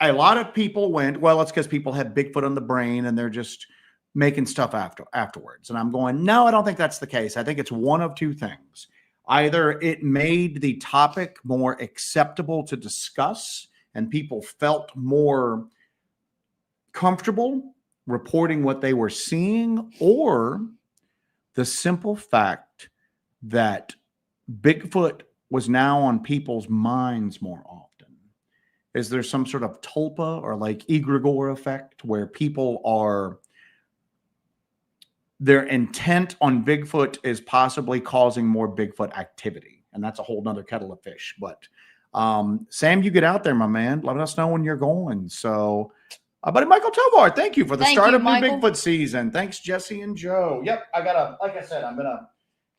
[SPEAKER 2] a lot of people went, well, it's because people have Bigfoot on the brain and they're just making stuff afterwards. And I'm going, no, I don't think that's the case. I think it's one of 2 things. Either it made the topic more acceptable to discuss and people felt more comfortable reporting what they were seeing, or the simple fact that Bigfoot was now on people's minds more often. Is there some sort of tulpa or like egregore effect where people are, their intent on Bigfoot is possibly causing more Bigfoot activity? And that's a whole nother kettle of fish. But Sam, you get out there, my man. Let us know when you're going. So, buddy Michael Tovar, thank you for the start of
[SPEAKER 1] Michael.
[SPEAKER 2] New Bigfoot season. Thanks, Jesse and Joe. Yep, I gotta, like I said,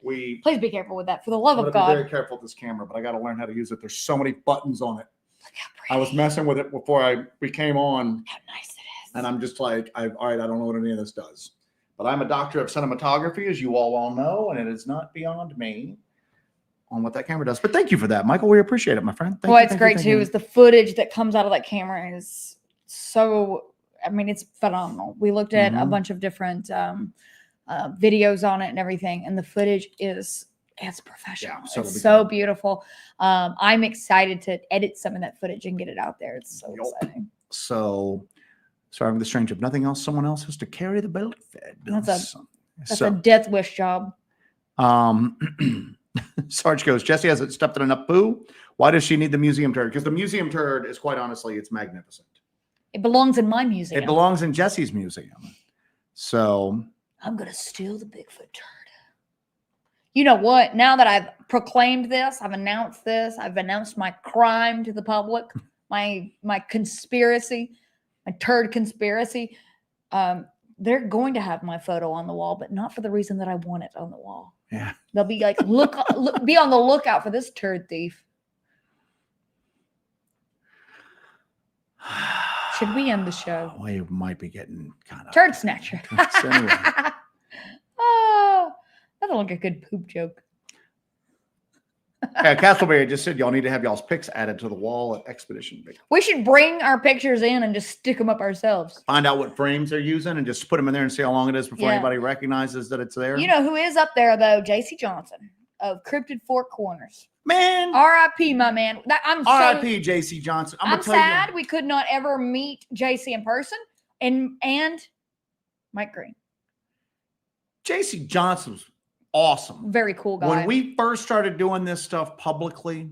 [SPEAKER 1] please be careful with that, for the love of God.
[SPEAKER 2] Be very careful with this camera, but I got to learn how to use it. There's so many buttons on it.
[SPEAKER 1] Look how pretty.
[SPEAKER 2] I was messing with it before we came on.
[SPEAKER 1] How nice it is.
[SPEAKER 2] And I'm just like, all right, I don't know what any of this does. But I'm a doctor of cinematography, as you all know, and it is not beyond me on what that camera does. But thank you for that, Michael. We appreciate it, my friend.
[SPEAKER 1] It's great too. Is the footage that comes out of that camera is so, I mean, it's phenomenal. We looked at a bunch of different videos on it and everything, and the footage is professional. Yeah, it's so beautiful. I'm excited to edit some of that footage and get it out there. It's so exciting.
[SPEAKER 2] So, sorry for the strange. If nothing else, someone else has to carry the belly fed.
[SPEAKER 1] That's a death wish job.
[SPEAKER 2] Sarge goes, Jesse hasn't stepped in enough poo. Why does she need the museum turd? Because the museum turd is, quite honestly, it's magnificent.
[SPEAKER 1] It belongs in my museum.
[SPEAKER 2] It belongs in Jesse's museum. So
[SPEAKER 1] I'm going to steal the Bigfoot turd. You know what? Now that I've proclaimed this, I've announced this, I've announced my crime to the public, my conspiracy, my turd conspiracy. They're going to have my photo on the wall, but not for the reason that I want it on the wall.
[SPEAKER 2] Yeah.
[SPEAKER 1] They'll be like, look, be on the lookout for this turd thief. Should we end the show?
[SPEAKER 2] We might be getting kind of
[SPEAKER 1] turd snatcher.
[SPEAKER 2] Anyway.
[SPEAKER 1] Oh, that'll look like a good poop joke.
[SPEAKER 2] Yeah, Castleberry just said y'all need to have y'all's pics added to the wall at Expedition Big.
[SPEAKER 1] We should bring our pictures in and just stick them up ourselves.
[SPEAKER 2] Find out what frames they're using and just put them in there and see how long it is before anybody recognizes that it's there.
[SPEAKER 1] You know who is up there though? JC Johnson of Cryptid Four Corners.
[SPEAKER 2] Man,
[SPEAKER 1] R.I.P. my man.
[SPEAKER 2] R.I.P. JC Johnson.
[SPEAKER 1] I'm sad we could not ever meet JC in person and Mike Green.
[SPEAKER 2] JC Johnson's awesome.
[SPEAKER 1] Very cool guy.
[SPEAKER 2] When we first started doing this stuff publicly,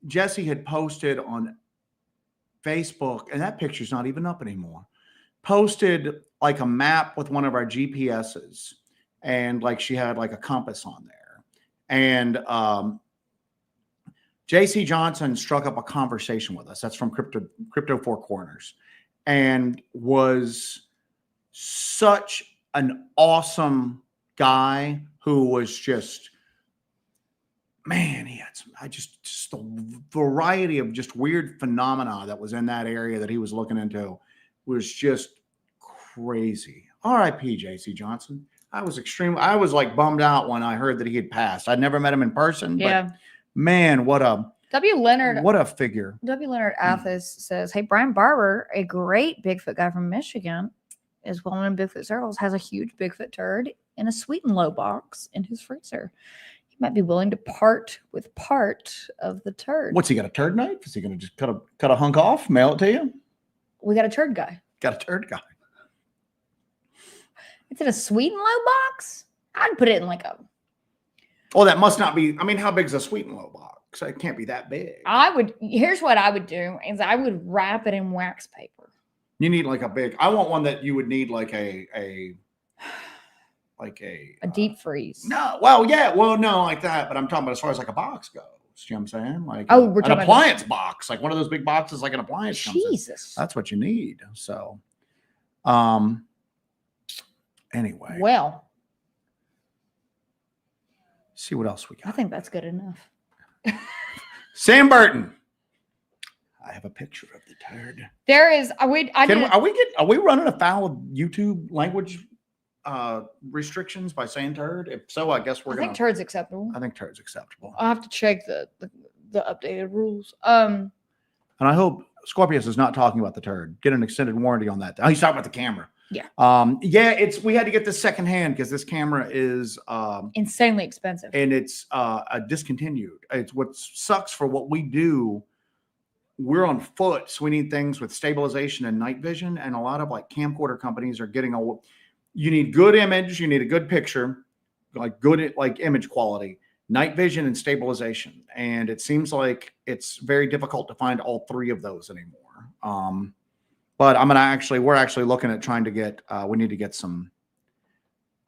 [SPEAKER 2] Jesse had posted on Facebook, and that picture's not even up anymore. Posted like a map with one of our GPSs, and like she had like a compass on there. And JC Johnson struck up a conversation with us. That's from Crypto Four Corners, and was such an awesome guy who was just, man, he had just the variety of just weird phenomena that was in that area that he was looking into was just crazy. R.I.P. JC Johnson. I was like bummed out when I heard that he had passed. I'd never met him in person, but man, what a figure.
[SPEAKER 1] W. Leonard Athos says, hey, Brian Barber, a great Bigfoot guy from Michigan, is well known in Bigfoot circles, has a huge Bigfoot turd in a sweet and low box in his freezer. He might be willing to part with part of the turd.
[SPEAKER 2] What's he got, a turd knife? Is he going to just cut a hunk off, mail it to you?
[SPEAKER 1] We got a turd guy.
[SPEAKER 2] Got a turd guy.
[SPEAKER 1] It's in a sweet and low box? I'd put it in like a...
[SPEAKER 2] Oh, that must not be... I mean, how big is a sweet and low box? It can't be that big.
[SPEAKER 1] Here's what I would do, is I would wrap it in wax paper.
[SPEAKER 2] You need like a big... I want one that you would need like a
[SPEAKER 1] deep freeze.
[SPEAKER 2] No, well, yeah, well, no, like that. But I'm talking about as far as like a box goes. You know what I'm saying? Like
[SPEAKER 1] we're
[SPEAKER 2] an appliance box, like one of those big boxes, like an appliance.
[SPEAKER 1] Jesus,
[SPEAKER 2] that's what you need. So, anyway,
[SPEAKER 1] well,
[SPEAKER 2] see what else we got.
[SPEAKER 1] I think that's good enough.
[SPEAKER 2] Sam Burton. I have a picture of the turd.
[SPEAKER 1] There is. Are we
[SPEAKER 2] running afoul of YouTube language restrictions by saying turd? If so, I guess I think
[SPEAKER 1] turd's acceptable.
[SPEAKER 2] I think turd's acceptable.
[SPEAKER 1] I'll have to check the updated rules.
[SPEAKER 2] And I hope Scorpius is not talking about the turd. Get an extended warranty on that. Oh, he's talking about the camera.
[SPEAKER 1] Yeah.
[SPEAKER 2] We had to get this secondhand because this camera is
[SPEAKER 1] insanely expensive.
[SPEAKER 2] And it's discontinued. It's what sucks for what we do. We're on foot, so we need things with stabilization and night vision. And a lot of like camcorder companies are getting you need good image, you need a good picture, like good like image quality, night vision, and stabilization. And it seems like it's very difficult to find all three of those anymore. But we're actually looking at trying to get, we need to get some,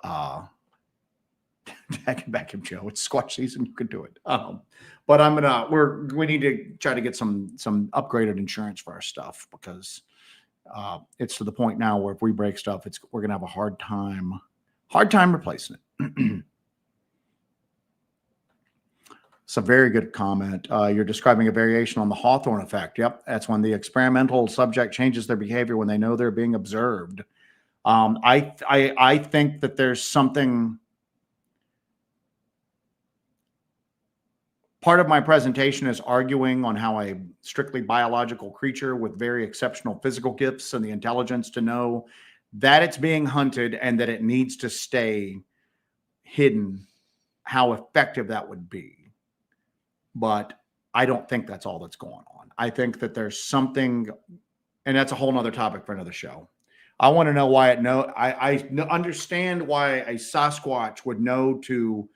[SPEAKER 2] back him, Joe. It's Squatch season. You can do it. But we need to try to get some upgraded insurance for our stuff, because it's to the point now where if we break stuff, we're going to have a hard time replacing it. It's a very good comment. You're describing a variation on the Hawthorne effect. Yep. That's when the experimental subject changes their behavior when they know they're being observed. I think that there's something. Part of my presentation is arguing on how a strictly biological creature with very exceptional physical gifts and the intelligence to know that it's being hunted and that it needs to stay hidden, how effective that would be. But I don't think that's all that's going on. I think that there's something, and that's a whole nother topic for another show. I want to know why I understand why a Sasquatch would know to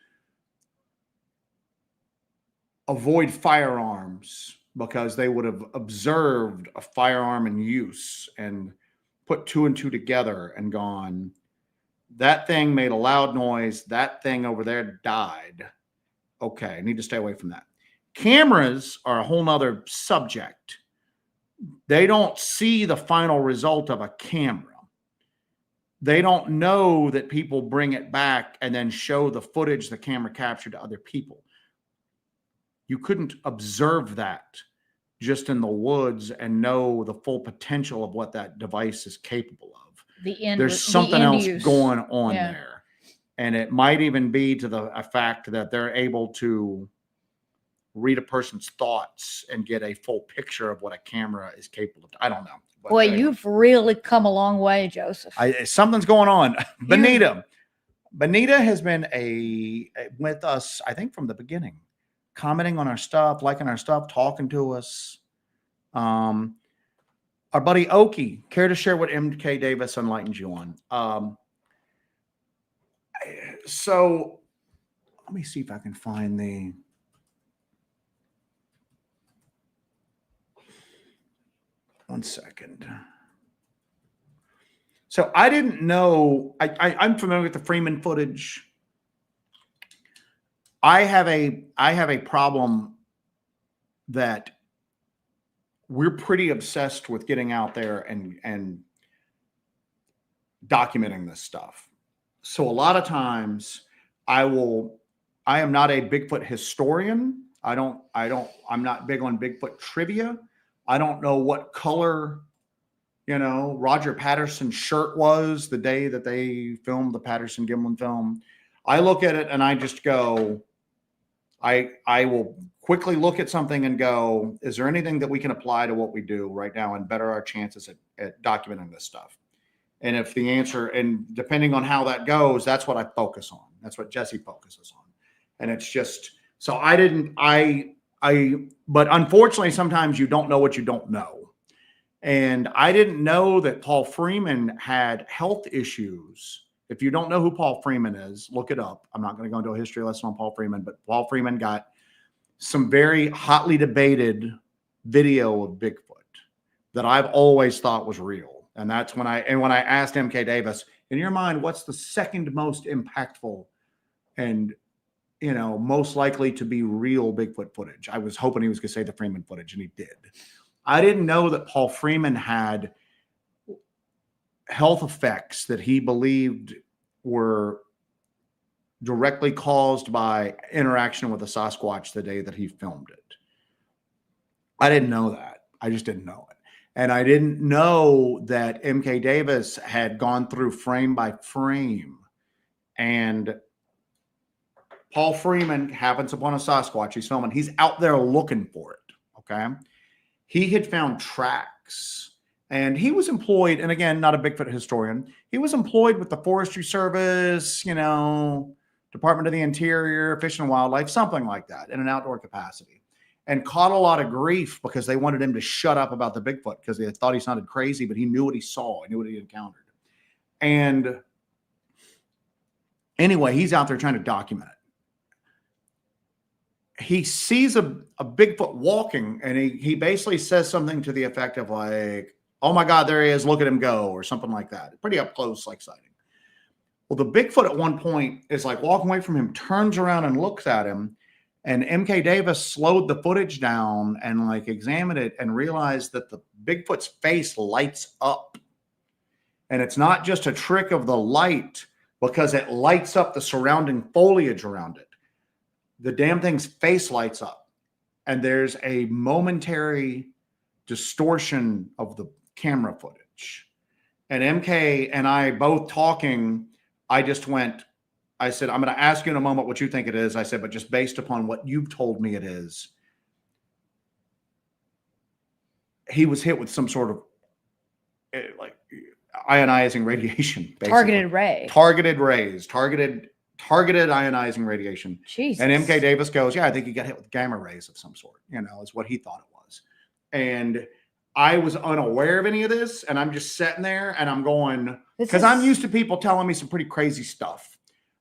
[SPEAKER 2] avoid firearms, because they would have observed a firearm in use and put two and two together and gone, that thing made a loud noise. That thing over there died. Okay, I need to stay away from that. Cameras are a whole nother subject. They don't see the final result of a camera. They don't know that people bring it back and then show the footage the camera captured to other people. You couldn't observe that just in the woods and know the full potential of what that device is capable of. There's something else going on there. And it might even be to the fact that they're able to read a person's thoughts and get a full picture of what a camera is capable of. I don't know. But
[SPEAKER 1] boy, you've really come a long way, Joseph.
[SPEAKER 2] Something's going on. Benita has been with us, I think, from the beginning, commenting on our stuff, liking our stuff, talking to us. Our buddy Oki, care to share what MK Davis enlightened you on? So let me see if I can find the. One second. So I didn't know. I'm familiar with the Freeman footage. I have a problem that we're pretty obsessed with getting out there and documenting this stuff. So a lot of times I am not a Bigfoot historian. I'm not big on Bigfoot trivia. I don't know what color, Roger Patterson's shirt was the day that they filmed the Patterson-Gimlin film. I look at it and I just go, I will quickly look at something and go, is there anything that we can apply to what we do right now and better our chances at documenting this stuff? And if the answer, and depending on how that goes, that's what I focus on. That's what Jesse focuses on. And it's just, so but unfortunately, sometimes you don't know what you don't know. And I didn't know that Paul Freeman had health issues. If you don't know who Paul Freeman is, look it up. I'm not going to go into a history lesson on Paul Freeman, but Paul Freeman got some very hotly debated video of Bigfoot that I've always thought was real. And that's when I asked MK Davis, in your mind, what's the second most impactful and most likely to be real Bigfoot footage? I was hoping he was going to say the Freeman footage, and he did. I didn't know that Paul Freeman had health effects that he believed were directly caused by interaction with a Sasquatch the day that he filmed it. I didn't know that. I just didn't know it. And I didn't know that MK Davis had gone through frame by frame, and Paul Freeman happens upon a Sasquatch. He's filming. He's out there looking for it. Okay. He had found tracks, and he was employed. And again, not a Bigfoot historian. He was employed with the Forestry Service, Department of the Interior, Fish and Wildlife, something like that, in an outdoor capacity, and caught a lot of grief because they wanted him to shut up about the Bigfoot because they thought he sounded crazy, but he knew what he saw. He knew what he encountered. And anyway, he's out there trying to document it. he sees a Bigfoot walking, and he basically says something to the effect of like, "Oh my God, there he is! Look at him go," or something like that. Pretty up close, like sighting. Well, the Bigfoot at one point is like walking away from him, turns around and looks at him, and MK Davis slowed the footage down and like examined it and realized that the Bigfoot's face lights up, and it's not just a trick of the light because it lights up the surrounding foliage around it. The damn thing's face lights up, and there's a momentary distortion of the camera footage. And MK and I both talking, I said, "I'm going to ask you in a moment what you think it is." I said, "But just based upon what you've told me it is." He was hit with some sort of like ionizing radiation, basically. Targeted ionizing radiation.
[SPEAKER 1] Jesus.
[SPEAKER 2] And MK Davis goes, "Yeah, I think he got hit with gamma rays of some sort," is what he thought it was. And I was unaware of any of this. And I'm just sitting there and I'm going, because I'm used to people telling me some pretty crazy stuff,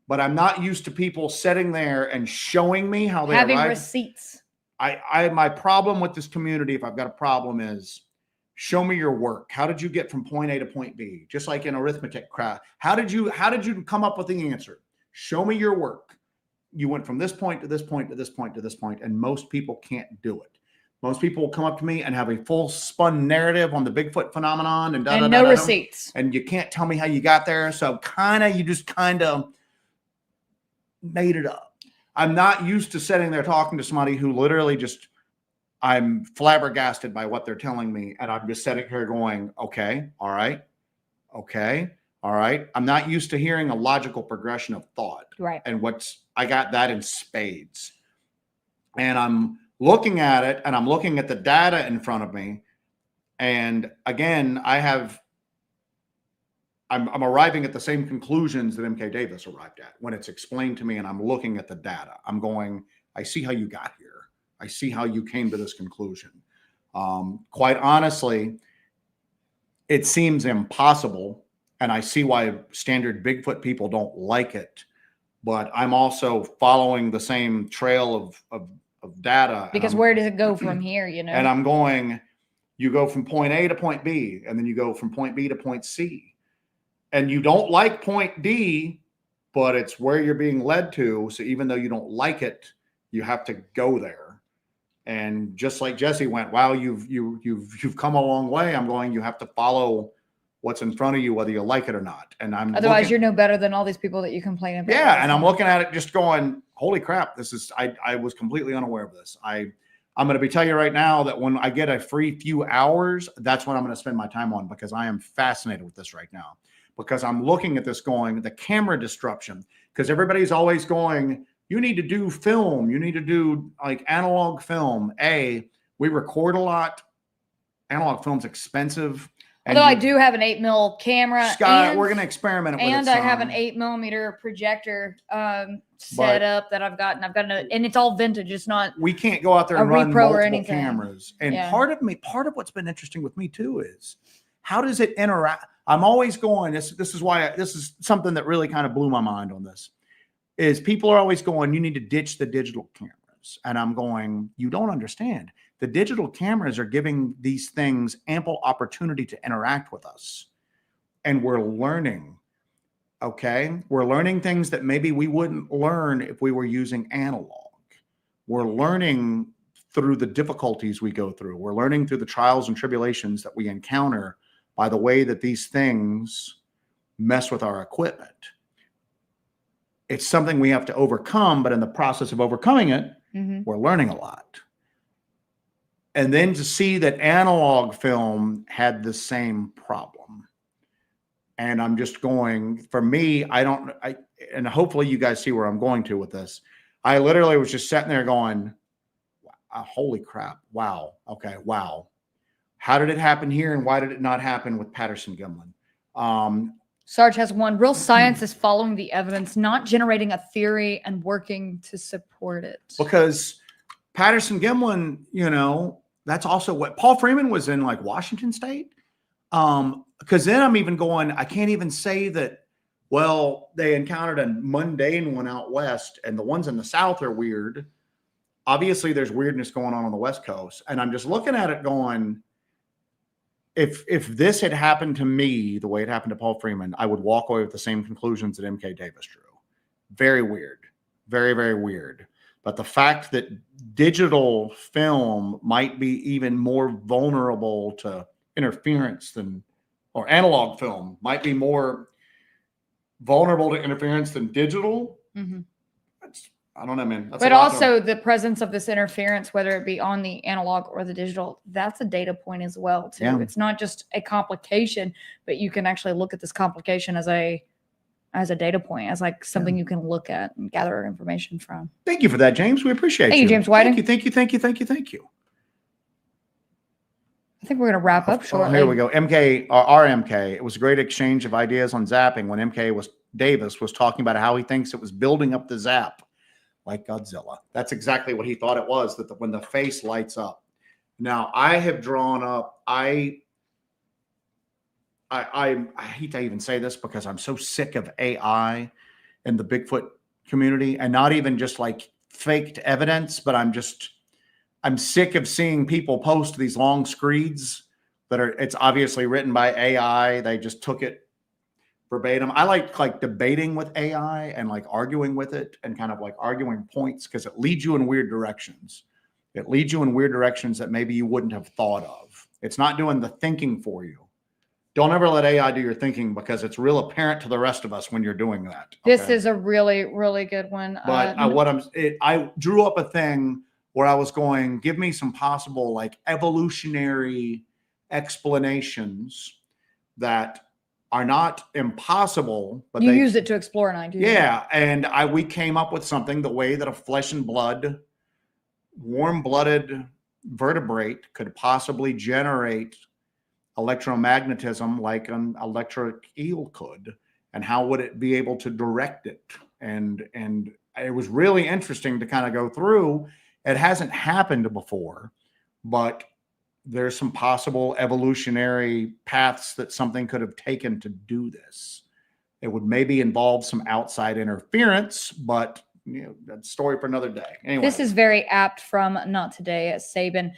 [SPEAKER 2] but I'm not used to people sitting there and showing me how they
[SPEAKER 1] having
[SPEAKER 2] arrived.
[SPEAKER 1] Receipts.
[SPEAKER 2] My problem with this community, if I've got a problem, is show me your work. How did you get from point A to point B? Just like in arithmetic class. How did you come up with the answer? Show me your work. You went from this point to this point to this point to this point, and most people can't do it. Most people will come up to me and have a full spun narrative on the Bigfoot phenomenon and
[SPEAKER 1] no receipts.
[SPEAKER 2] And you can't tell me how you got there. So you just kind of made it up. I'm not used to sitting there talking to somebody who literally I'm flabbergasted by what they're telling me. And I'm just sitting here going, okay, all right. Okay. All right. I'm not used to hearing a logical progression of thought.
[SPEAKER 1] Right.
[SPEAKER 2] And I got that in spades. And I'm looking at it, and I'm looking at the data in front of me. And again, I'm arriving at the same conclusions that MK Davis arrived at when it's explained to me, and I'm looking at the data. I'm going, I see how you got here. I see how you came to this conclusion. Quite honestly, it seems impossible, and I see why standard Bigfoot people don't like it. But I'm also following the same trail of data.
[SPEAKER 1] Because where does it go from here,
[SPEAKER 2] And I'm going, you go from point A to point B, and then you go from point B to point C. And you don't like point D, but it's where you're being led to. So even though you don't like it, you have to go there. And just like Jesse went, wow, you've come a long way. I'm going, you have to follow what's in front of you, whether you like it or not. And
[SPEAKER 1] otherwise you're no better than all these people that you complain about.
[SPEAKER 2] Yeah. And I'm looking at it just going, holy crap, I was completely unaware of this. I'm going to tell you right now that when I get a free few hours, that's what I'm going to spend my time on, because I am fascinated with this right now, because I'm looking at this going, the camera disruption, because everybody's always going, you need to do film. You need to do like analog film. We record a lot. Analog film's expensive.
[SPEAKER 1] Although I do have an 8mm camera.
[SPEAKER 2] Scott, we're going to experiment with it.
[SPEAKER 1] And I have an 8mm projector set up that I've gotten. And it's all vintage. It's not.
[SPEAKER 2] We can't go out there and run multiple cameras. And part of what's been interesting with me too is, how does it interact? I'm always going, this is something that really kind of blew my mind on this, is people are always going, you need to ditch the digital cameras. And I'm going, you don't understand. The digital cameras are giving these things ample opportunity to interact with us. And we're learning, okay? We're learning things that maybe we wouldn't learn if we were using analog. We're learning through the difficulties we go through. We're learning through the trials and tribulations that we encounter by the way that these things mess with our equipment. It's something we have to overcome, but in the process of overcoming it, we're learning a lot. And then to see that analog film had the same problem. And I'm just going, for me, and hopefully you guys see where I'm going to with this. I literally was just sitting there going, holy crap. Wow. Okay. Wow. How did it happen here? And why did it not happen with Patterson-Gimlin?
[SPEAKER 1] Sarge has one. Real science is following the evidence, not generating a theory and working to support it.
[SPEAKER 2] Because Patterson-Gimlin, that's also what Paul Freeman was in, like Washington State. Because then I'm even going, I can't even say that, well, they encountered a mundane one out west and the ones in the South are weird. obviously there's weirdness going on the West Coast, and I'm just looking at it going, if this had happened to me the way it happened to Paul Freeman, I would walk away with the same conclusions that MK Davis drew. Very weird. Very, very weird. But the fact that digital film might be even more vulnerable to interference or analog film might be more vulnerable to interference than digital.
[SPEAKER 1] Mm-hmm.
[SPEAKER 2] I don't know, man.
[SPEAKER 1] But also the presence of this interference, whether it be on the analog or the digital, that's a data point as well, too. Yeah. It's not just a complication, but you can actually look at this complication as a data point, as like something you can look at and gather information from.
[SPEAKER 2] Thank you for that, James. We appreciate you.
[SPEAKER 1] Thank you, James Whiting.
[SPEAKER 2] Thank you.
[SPEAKER 1] I think we're going to wrap up shortly.
[SPEAKER 2] Here we go. RMK. It was a great exchange of ideas on zapping when Davis was talking about how he thinks it was building up the zap like Godzilla. That's exactly what he thought it was, that when the face lights up. Now, I have drawn up, I hate to even say this because I'm so sick of AI in the Bigfoot community, and not even just like faked evidence, but I'm sick of seeing people post these long screeds it's obviously written by AI. They just took it verbatim. I like debating with AI and like arguing with it and kind of like arguing points, because it leads you in weird directions. It leads you in weird directions that maybe you wouldn't have thought of. It's not doing the thinking for you. Don't ever let AI do your thinking, because it's real apparent to the rest of us when you're doing that. Okay?
[SPEAKER 1] This is a really, really good one.
[SPEAKER 2] But I drew up a thing where I was going, give me some possible like evolutionary explanations that are not impossible, but
[SPEAKER 1] you use it to explore an idea.
[SPEAKER 2] Yeah, and we came up with something the way that a flesh and blood, warm-blooded vertebrate could possibly generate electromagnetism like an electric eel could, and how would it be able to direct it? And it was really interesting to kind of go through. It hasn't happened before, but there's some possible evolutionary paths that something could have taken to do this. It would maybe involve some outside interference, but that's a story for another day. Anyway.
[SPEAKER 1] This is very apt from Not Today Saban.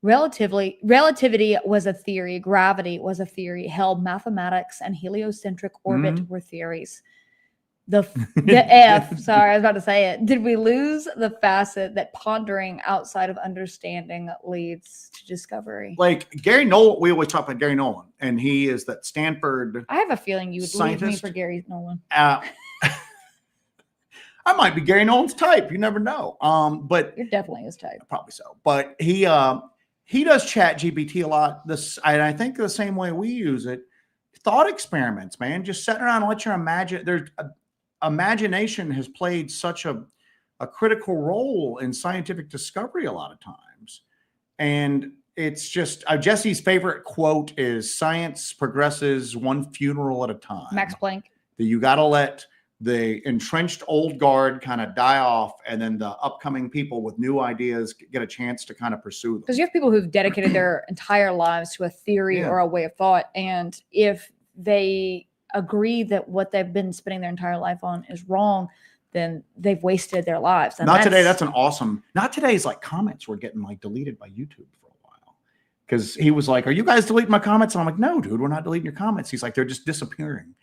[SPEAKER 1] Relativity was a theory. Gravity was a theory. Hell, mathematics and heliocentric orbit were theories. The F, sorry, I was about to say it. Did we lose the facet that pondering outside of understanding leads to discovery?
[SPEAKER 2] Like Gary Nolan, we always talk about Gary Nolan, and he is that Stanford.
[SPEAKER 1] I have a feeling you would leave me for Gary Nolan.
[SPEAKER 2] I might be Gary Nolan's type. You never know. But
[SPEAKER 1] you're definitely his type.
[SPEAKER 2] Probably so. But he does chat GPT a lot. And I think the same way we use it. Thought experiments, man. Just sitting around and let your imagination has played such a critical role in scientific discovery a lot of times. And it's just Jesse's favorite quote is, science progresses one funeral at a time.
[SPEAKER 1] Max Planck.
[SPEAKER 2] That you got to let the entrenched old guard kind of die off, and then the upcoming people with new ideas get a chance to kind of pursue them.
[SPEAKER 1] Because you have people who've dedicated their entire lives to a theory or a way of thought. And if they agree that what they've been spending their entire life on is wrong, then they've wasted their lives. And
[SPEAKER 2] Not Today. That's an awesome. Not Today's like comments were getting like deleted by YouTube for a while, because he was like, "Are you guys deleting my comments?" And I'm like, "No, dude, we're not deleting your comments." He's like, "They're just disappearing."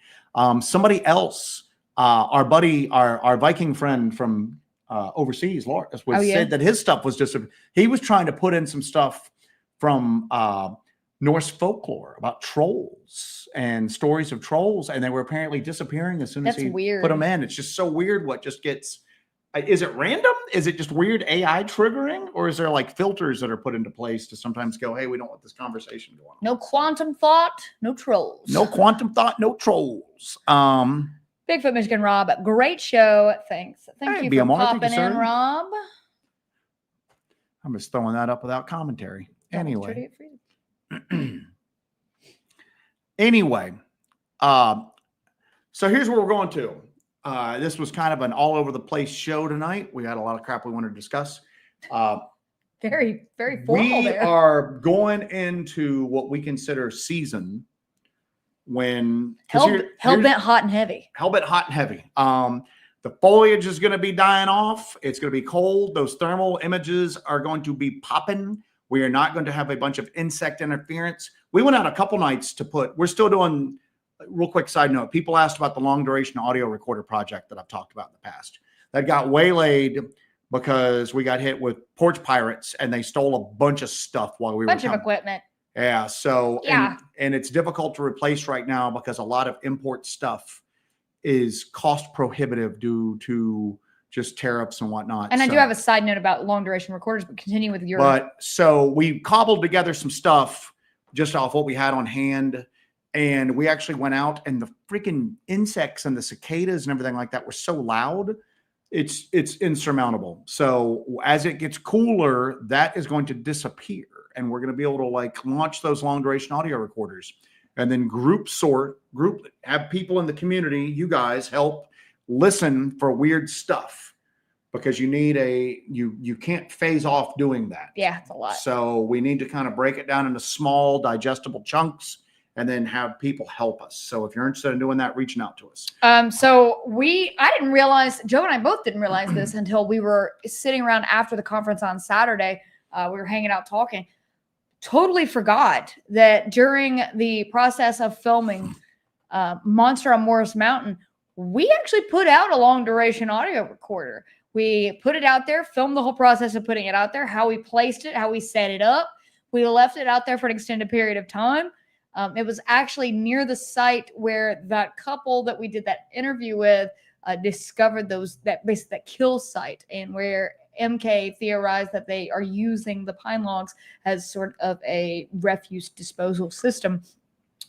[SPEAKER 2] Somebody else, our buddy, our Viking friend from overseas, Lawrence, said that his stuff was just. He was trying to put in some stuff from Norse folklore about trolls and stories of trolls, and they were apparently disappearing as soon as he put them in. It's just so weird what just gets. Is it random? Is it just weird AI triggering, or is there like filters that are put into place to sometimes go, hey, we don't want this conversation going on?
[SPEAKER 1] No quantum thought, no trolls.
[SPEAKER 2] No quantum thought, no trolls.
[SPEAKER 1] Bigfoot Michigan Rob, great show. Thanks. Thank you for popping in, Rob.
[SPEAKER 2] I'm just throwing that up without commentary. Anyway. Anyway, so here's where we're going to. This was kind of an all over the place show tonight. We had a lot of crap we wanted to discuss.
[SPEAKER 1] Very, very formal.
[SPEAKER 2] We are going into what we consider season when
[SPEAKER 1] Hellbent hot and heavy.
[SPEAKER 2] Hellbent hot and heavy. The foliage is going to be dying off. It's going to be cold. Those thermal images are going to be popping. We are not going to have a bunch of insect interference. We went out a couple nights we're still doing, real quick side note, people asked about the long duration audio recorder project that I've talked about in the past. That got waylaid because we got hit with porch pirates and they stole a bunch of stuff while we were
[SPEAKER 1] Bunch of equipment.
[SPEAKER 2] Yeah. So,
[SPEAKER 1] Yeah.
[SPEAKER 2] And it's difficult to replace right now because a lot of import stuff is cost prohibitive due to just tariffs and whatnot.
[SPEAKER 1] And I do have a side note about long duration recorders, but continue with your.
[SPEAKER 2] But so we cobbled together some stuff just off what we had on hand. And we actually went out, and the freaking insects and the cicadas and everything like that were so loud. It's insurmountable. So as it gets cooler, that is going to disappear. And we're going to be able to like launch those long duration audio recorders. And then have people in the community, you guys help listen for weird stuff because you need you can't phase off doing that.
[SPEAKER 1] Yeah, it's a lot.
[SPEAKER 2] So we need to kind of break it down into small digestible chunks and then have people help us. So if you're interested in doing that, reaching out to us.
[SPEAKER 1] So I didn't realize, Joe and I both didn't realize this until we were sitting around after the conference on Saturday. We were hanging out talking. Totally forgot that during the process of filming Monster on Morris Mountain, we actually put out a long duration audio recorder. We put it out there, filmed the whole process of putting it out there, how we placed it, how we set it up. We left it out there for an extended period of time. It was actually near the site where that couple that we did that interview with discovered that kill site, and where MK theorized that they are using the pine logs as sort of a refuse disposal system.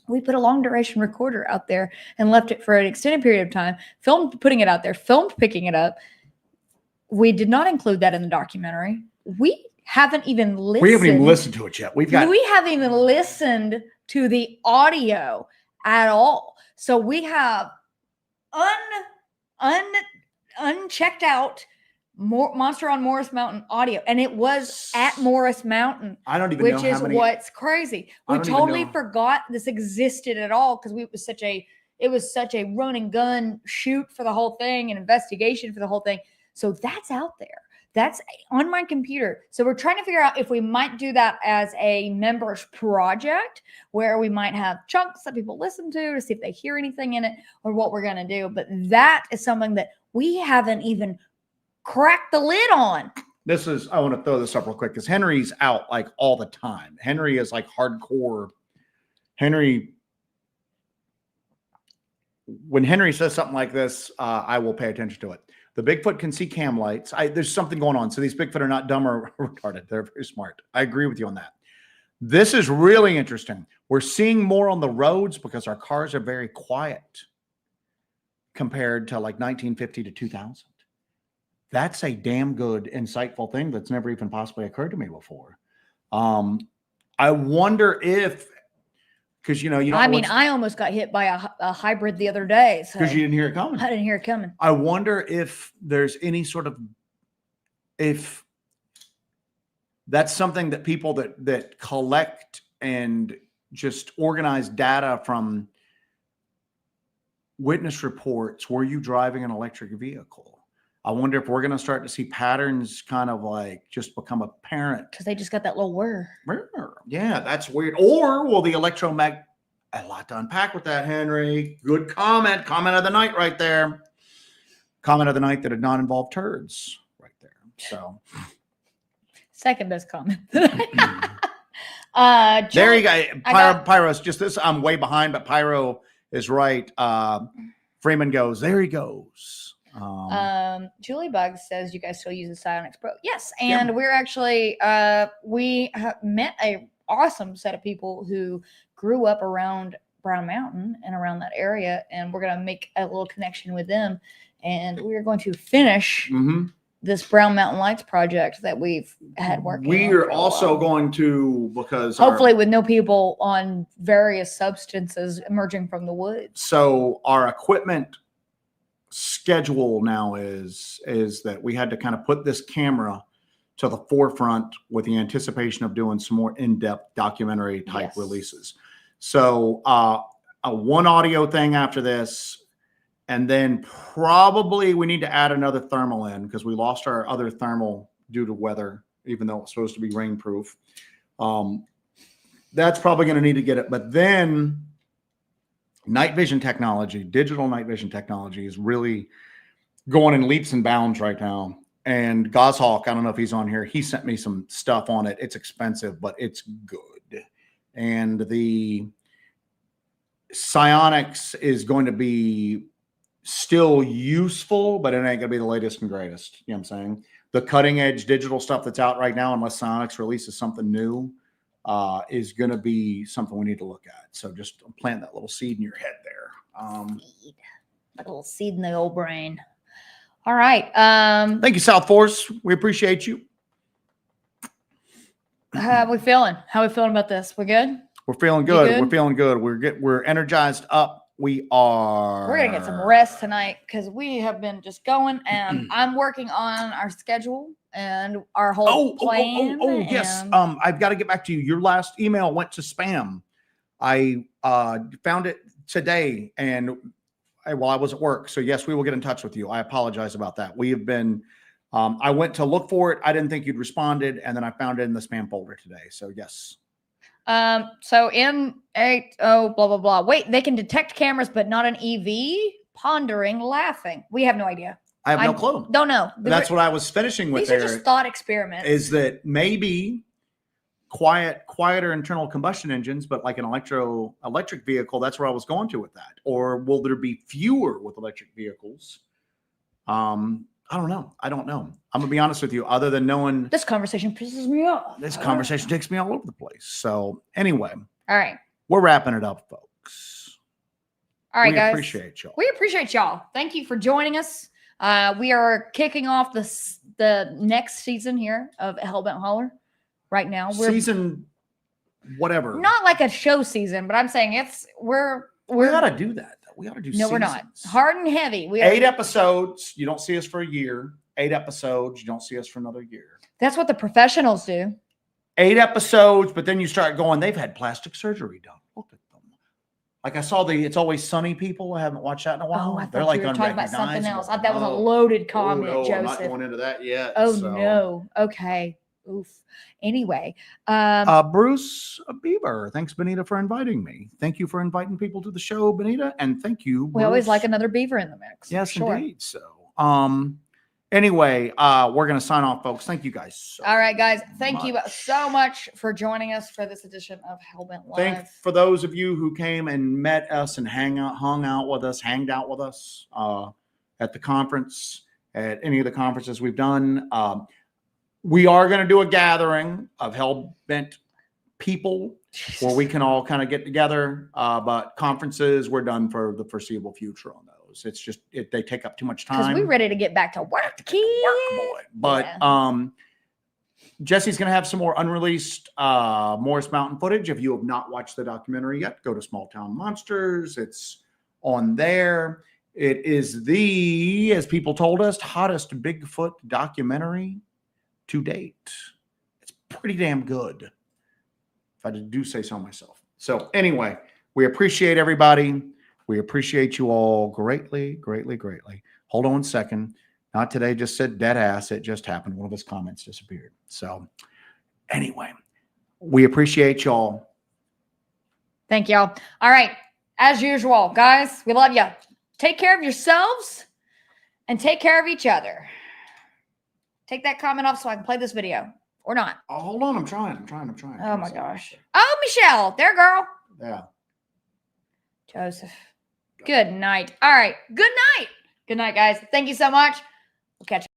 [SPEAKER 1] We put a long duration recorder out there and left it for an extended period of time, filmed putting it out there, filmed picking it up. We did not include that in the documentary. We haven't even listened
[SPEAKER 2] to it yet.
[SPEAKER 1] We haven't even listened to the audio at all. So we have unchecked out Monster on Morris Mountain audio, and it was at Morris Mountain.
[SPEAKER 2] I don't even
[SPEAKER 1] know
[SPEAKER 2] which is
[SPEAKER 1] what's crazy. We totally forgot this existed at all because it was such a run and gun shoot for the whole thing, and investigation for the whole thing. So that's out there. That's on my computer. So we're trying to figure out if we might do that as a members project where we might have chunks that people listen to see if they hear anything in it or what we're going to do. But that is something that we haven't even cracked the lid on.
[SPEAKER 2] I want to throw this up real quick because Henry's out like all the time. Henry is like hardcore. When Henry says something like this, I will pay attention to it. The Bigfoot can see cam lights. There's something going on. So these Bigfoot are not dumb or retarded. They're very smart. I agree with you on that. This is really interesting. We're seeing more on the roads because our cars are very quiet compared to like 1950 to 2000. That's a damn good, insightful thing that's never even possibly occurred to me before. I wonder if, because I almost got hit by a hybrid the other day. Because you didn't hear it coming.
[SPEAKER 1] I didn't hear it coming.
[SPEAKER 2] I wonder if there's any sort of, if that's something that people that collect and just organize data from witness reports. Were you driving an electric vehicle? I wonder if we're going to start to see patterns kind of like just become apparent.
[SPEAKER 1] Because they just got that little whir.
[SPEAKER 2] Yeah, that's weird. Or will the electromagnetic... A lot to unpack with that, Henry. Good comment. Comment of the night right there. Comment of the night that did not involve turds right there. So...
[SPEAKER 1] Second best comment.
[SPEAKER 2] There you go. Pyro's just this. I'm way behind, but Pyro is right. Freeman goes, there he goes.
[SPEAKER 1] Julie Bug says you guys still use the Psionics Pro. Yes, and we're actually we have met a awesome set of people who grew up around Brown Mountain and around that area, and we're gonna make a little connection with them, and we're going to finish this Brown Mountain Lights project that we've had working.
[SPEAKER 2] We are also going to, because
[SPEAKER 1] hopefully with no people on various substances emerging from the woods.
[SPEAKER 2] So our equipment schedule now is that we had to kind of put this camera to the forefront with the anticipation of doing some more in-depth documentary type releases. So one audio thing after this, And then probably we need to add another thermal in because we lost our other thermal due to weather, even though it's supposed to be rainproof. That's probably going to need to get it. But then night vision technology, digital night vision technology is really going in leaps and bounds right now. And Goshawk, I don't know if he's on here. He sent me some stuff on it. It's expensive, but it's good. And the psionics is going to be still useful, but it ain't gonna be the latest and greatest. You know what I'm saying? The cutting edge digital stuff that's out right now, unless Psionics releases something new, is gonna be something we need to look at. So just plant that little seed in your head there.
[SPEAKER 1] Seed. Like a little seed in the old brain. All right.
[SPEAKER 2] Thank you, South Force. We appreciate you.
[SPEAKER 1] How are we feeling? How are we feeling about this? We good?
[SPEAKER 2] We're feeling good. We're feeling good. We're energized up. We're
[SPEAKER 1] gonna get some rest tonight because we have been just going, and I'm working on our schedule and our whole plan.
[SPEAKER 2] Oh, yes. I've got to get back to you. Your last email went to spam. I found it today, and I was at work. So yes, we will get in touch with you. I apologize about that. We have been. I went to look for it. I didn't think you'd responded, and then I found it in the spam folder today. So yes.
[SPEAKER 1] So in blah, blah, blah. Wait, they can detect cameras, but not an EV? Pondering, laughing. We have no idea.
[SPEAKER 2] I have no clue.
[SPEAKER 1] Don't know.
[SPEAKER 2] That's what I was finishing with.
[SPEAKER 1] These are just thought experiments.
[SPEAKER 2] Is that maybe quieter internal combustion engines, but like an electric vehicle, that's where I was going to with that. Or will there be fewer with electric vehicles? I don't know. I'm gonna be honest with you. Other than knowing
[SPEAKER 1] this conversation pisses me off.
[SPEAKER 2] This conversation takes me all over the place. So anyway,
[SPEAKER 1] all right,
[SPEAKER 2] we're wrapping it up, folks.
[SPEAKER 1] All right, guys.
[SPEAKER 2] We appreciate y'all.
[SPEAKER 1] Thank you for joining us. We are kicking off the next season here of Hellbent Holler. Right now,
[SPEAKER 2] season whatever.
[SPEAKER 1] Not like a show season, but I'm saying we
[SPEAKER 2] gotta do that. We ought to do.
[SPEAKER 1] No,
[SPEAKER 2] seasons.
[SPEAKER 1] We're not. Hard and heavy.
[SPEAKER 2] 8 episodes. You don't see us for a year. 8 episodes. You don't see us for another year.
[SPEAKER 1] That's what the professionals do.
[SPEAKER 2] 8 episodes, but then you start going, they've had plastic surgery done. Look at them. Like I saw the It's Always Sunny people. I haven't watched that in a while.
[SPEAKER 1] Oh, I thought you were talking about something else. That was a loaded comment,
[SPEAKER 2] no,
[SPEAKER 1] Joseph.
[SPEAKER 2] I'm not going into that yet.
[SPEAKER 1] No. Okay. Oof. Anyway,
[SPEAKER 2] Bruce Bieber, thanks Benita for inviting me. Thank you for inviting people to the show, Benita, and thank you.
[SPEAKER 1] We always like another beaver in the mix.
[SPEAKER 2] Yes, indeed. So, anyway, we're gonna sign off, folks. Thank you guys.
[SPEAKER 1] All right, guys. Thank you so much for joining us for this edition of Hellbent Live.
[SPEAKER 2] For those of you who came and met us and hanged out with us at the conference, at any of the conferences we've done. We are going to do a gathering of Hellbent people where we can all kind of get together. But conferences, we're done for the foreseeable future on those. It's just, they take up too much time.
[SPEAKER 1] Because we're ready to get back to work, kids.
[SPEAKER 2] Work, boy. But Jesse's going to have some more unreleased Morris Mountain footage. If you have not watched the documentary yet, go to Small Town Monsters. It's on there. It is as people told us, hottest Bigfoot documentary to date. It's pretty damn good, if I do say so myself. So anyway, we appreciate everybody. We appreciate you all greatly, greatly, greatly. Hold on a second. Not today, just said dead ass. It just happened. One of his comments disappeared. So anyway, we appreciate y'all.
[SPEAKER 1] Thank y'all. All right. As usual, guys, we love you. Take care of yourselves and take care of each other. Take that comment off so I can play this video or not.
[SPEAKER 2] Oh, hold on. I'm trying.
[SPEAKER 1] Oh my gosh. Oh, Michelle. There, girl.
[SPEAKER 2] Yeah.
[SPEAKER 1] Joseph. Good night. All right. Good night. Good night, guys. Thank you so much. We'll catch you.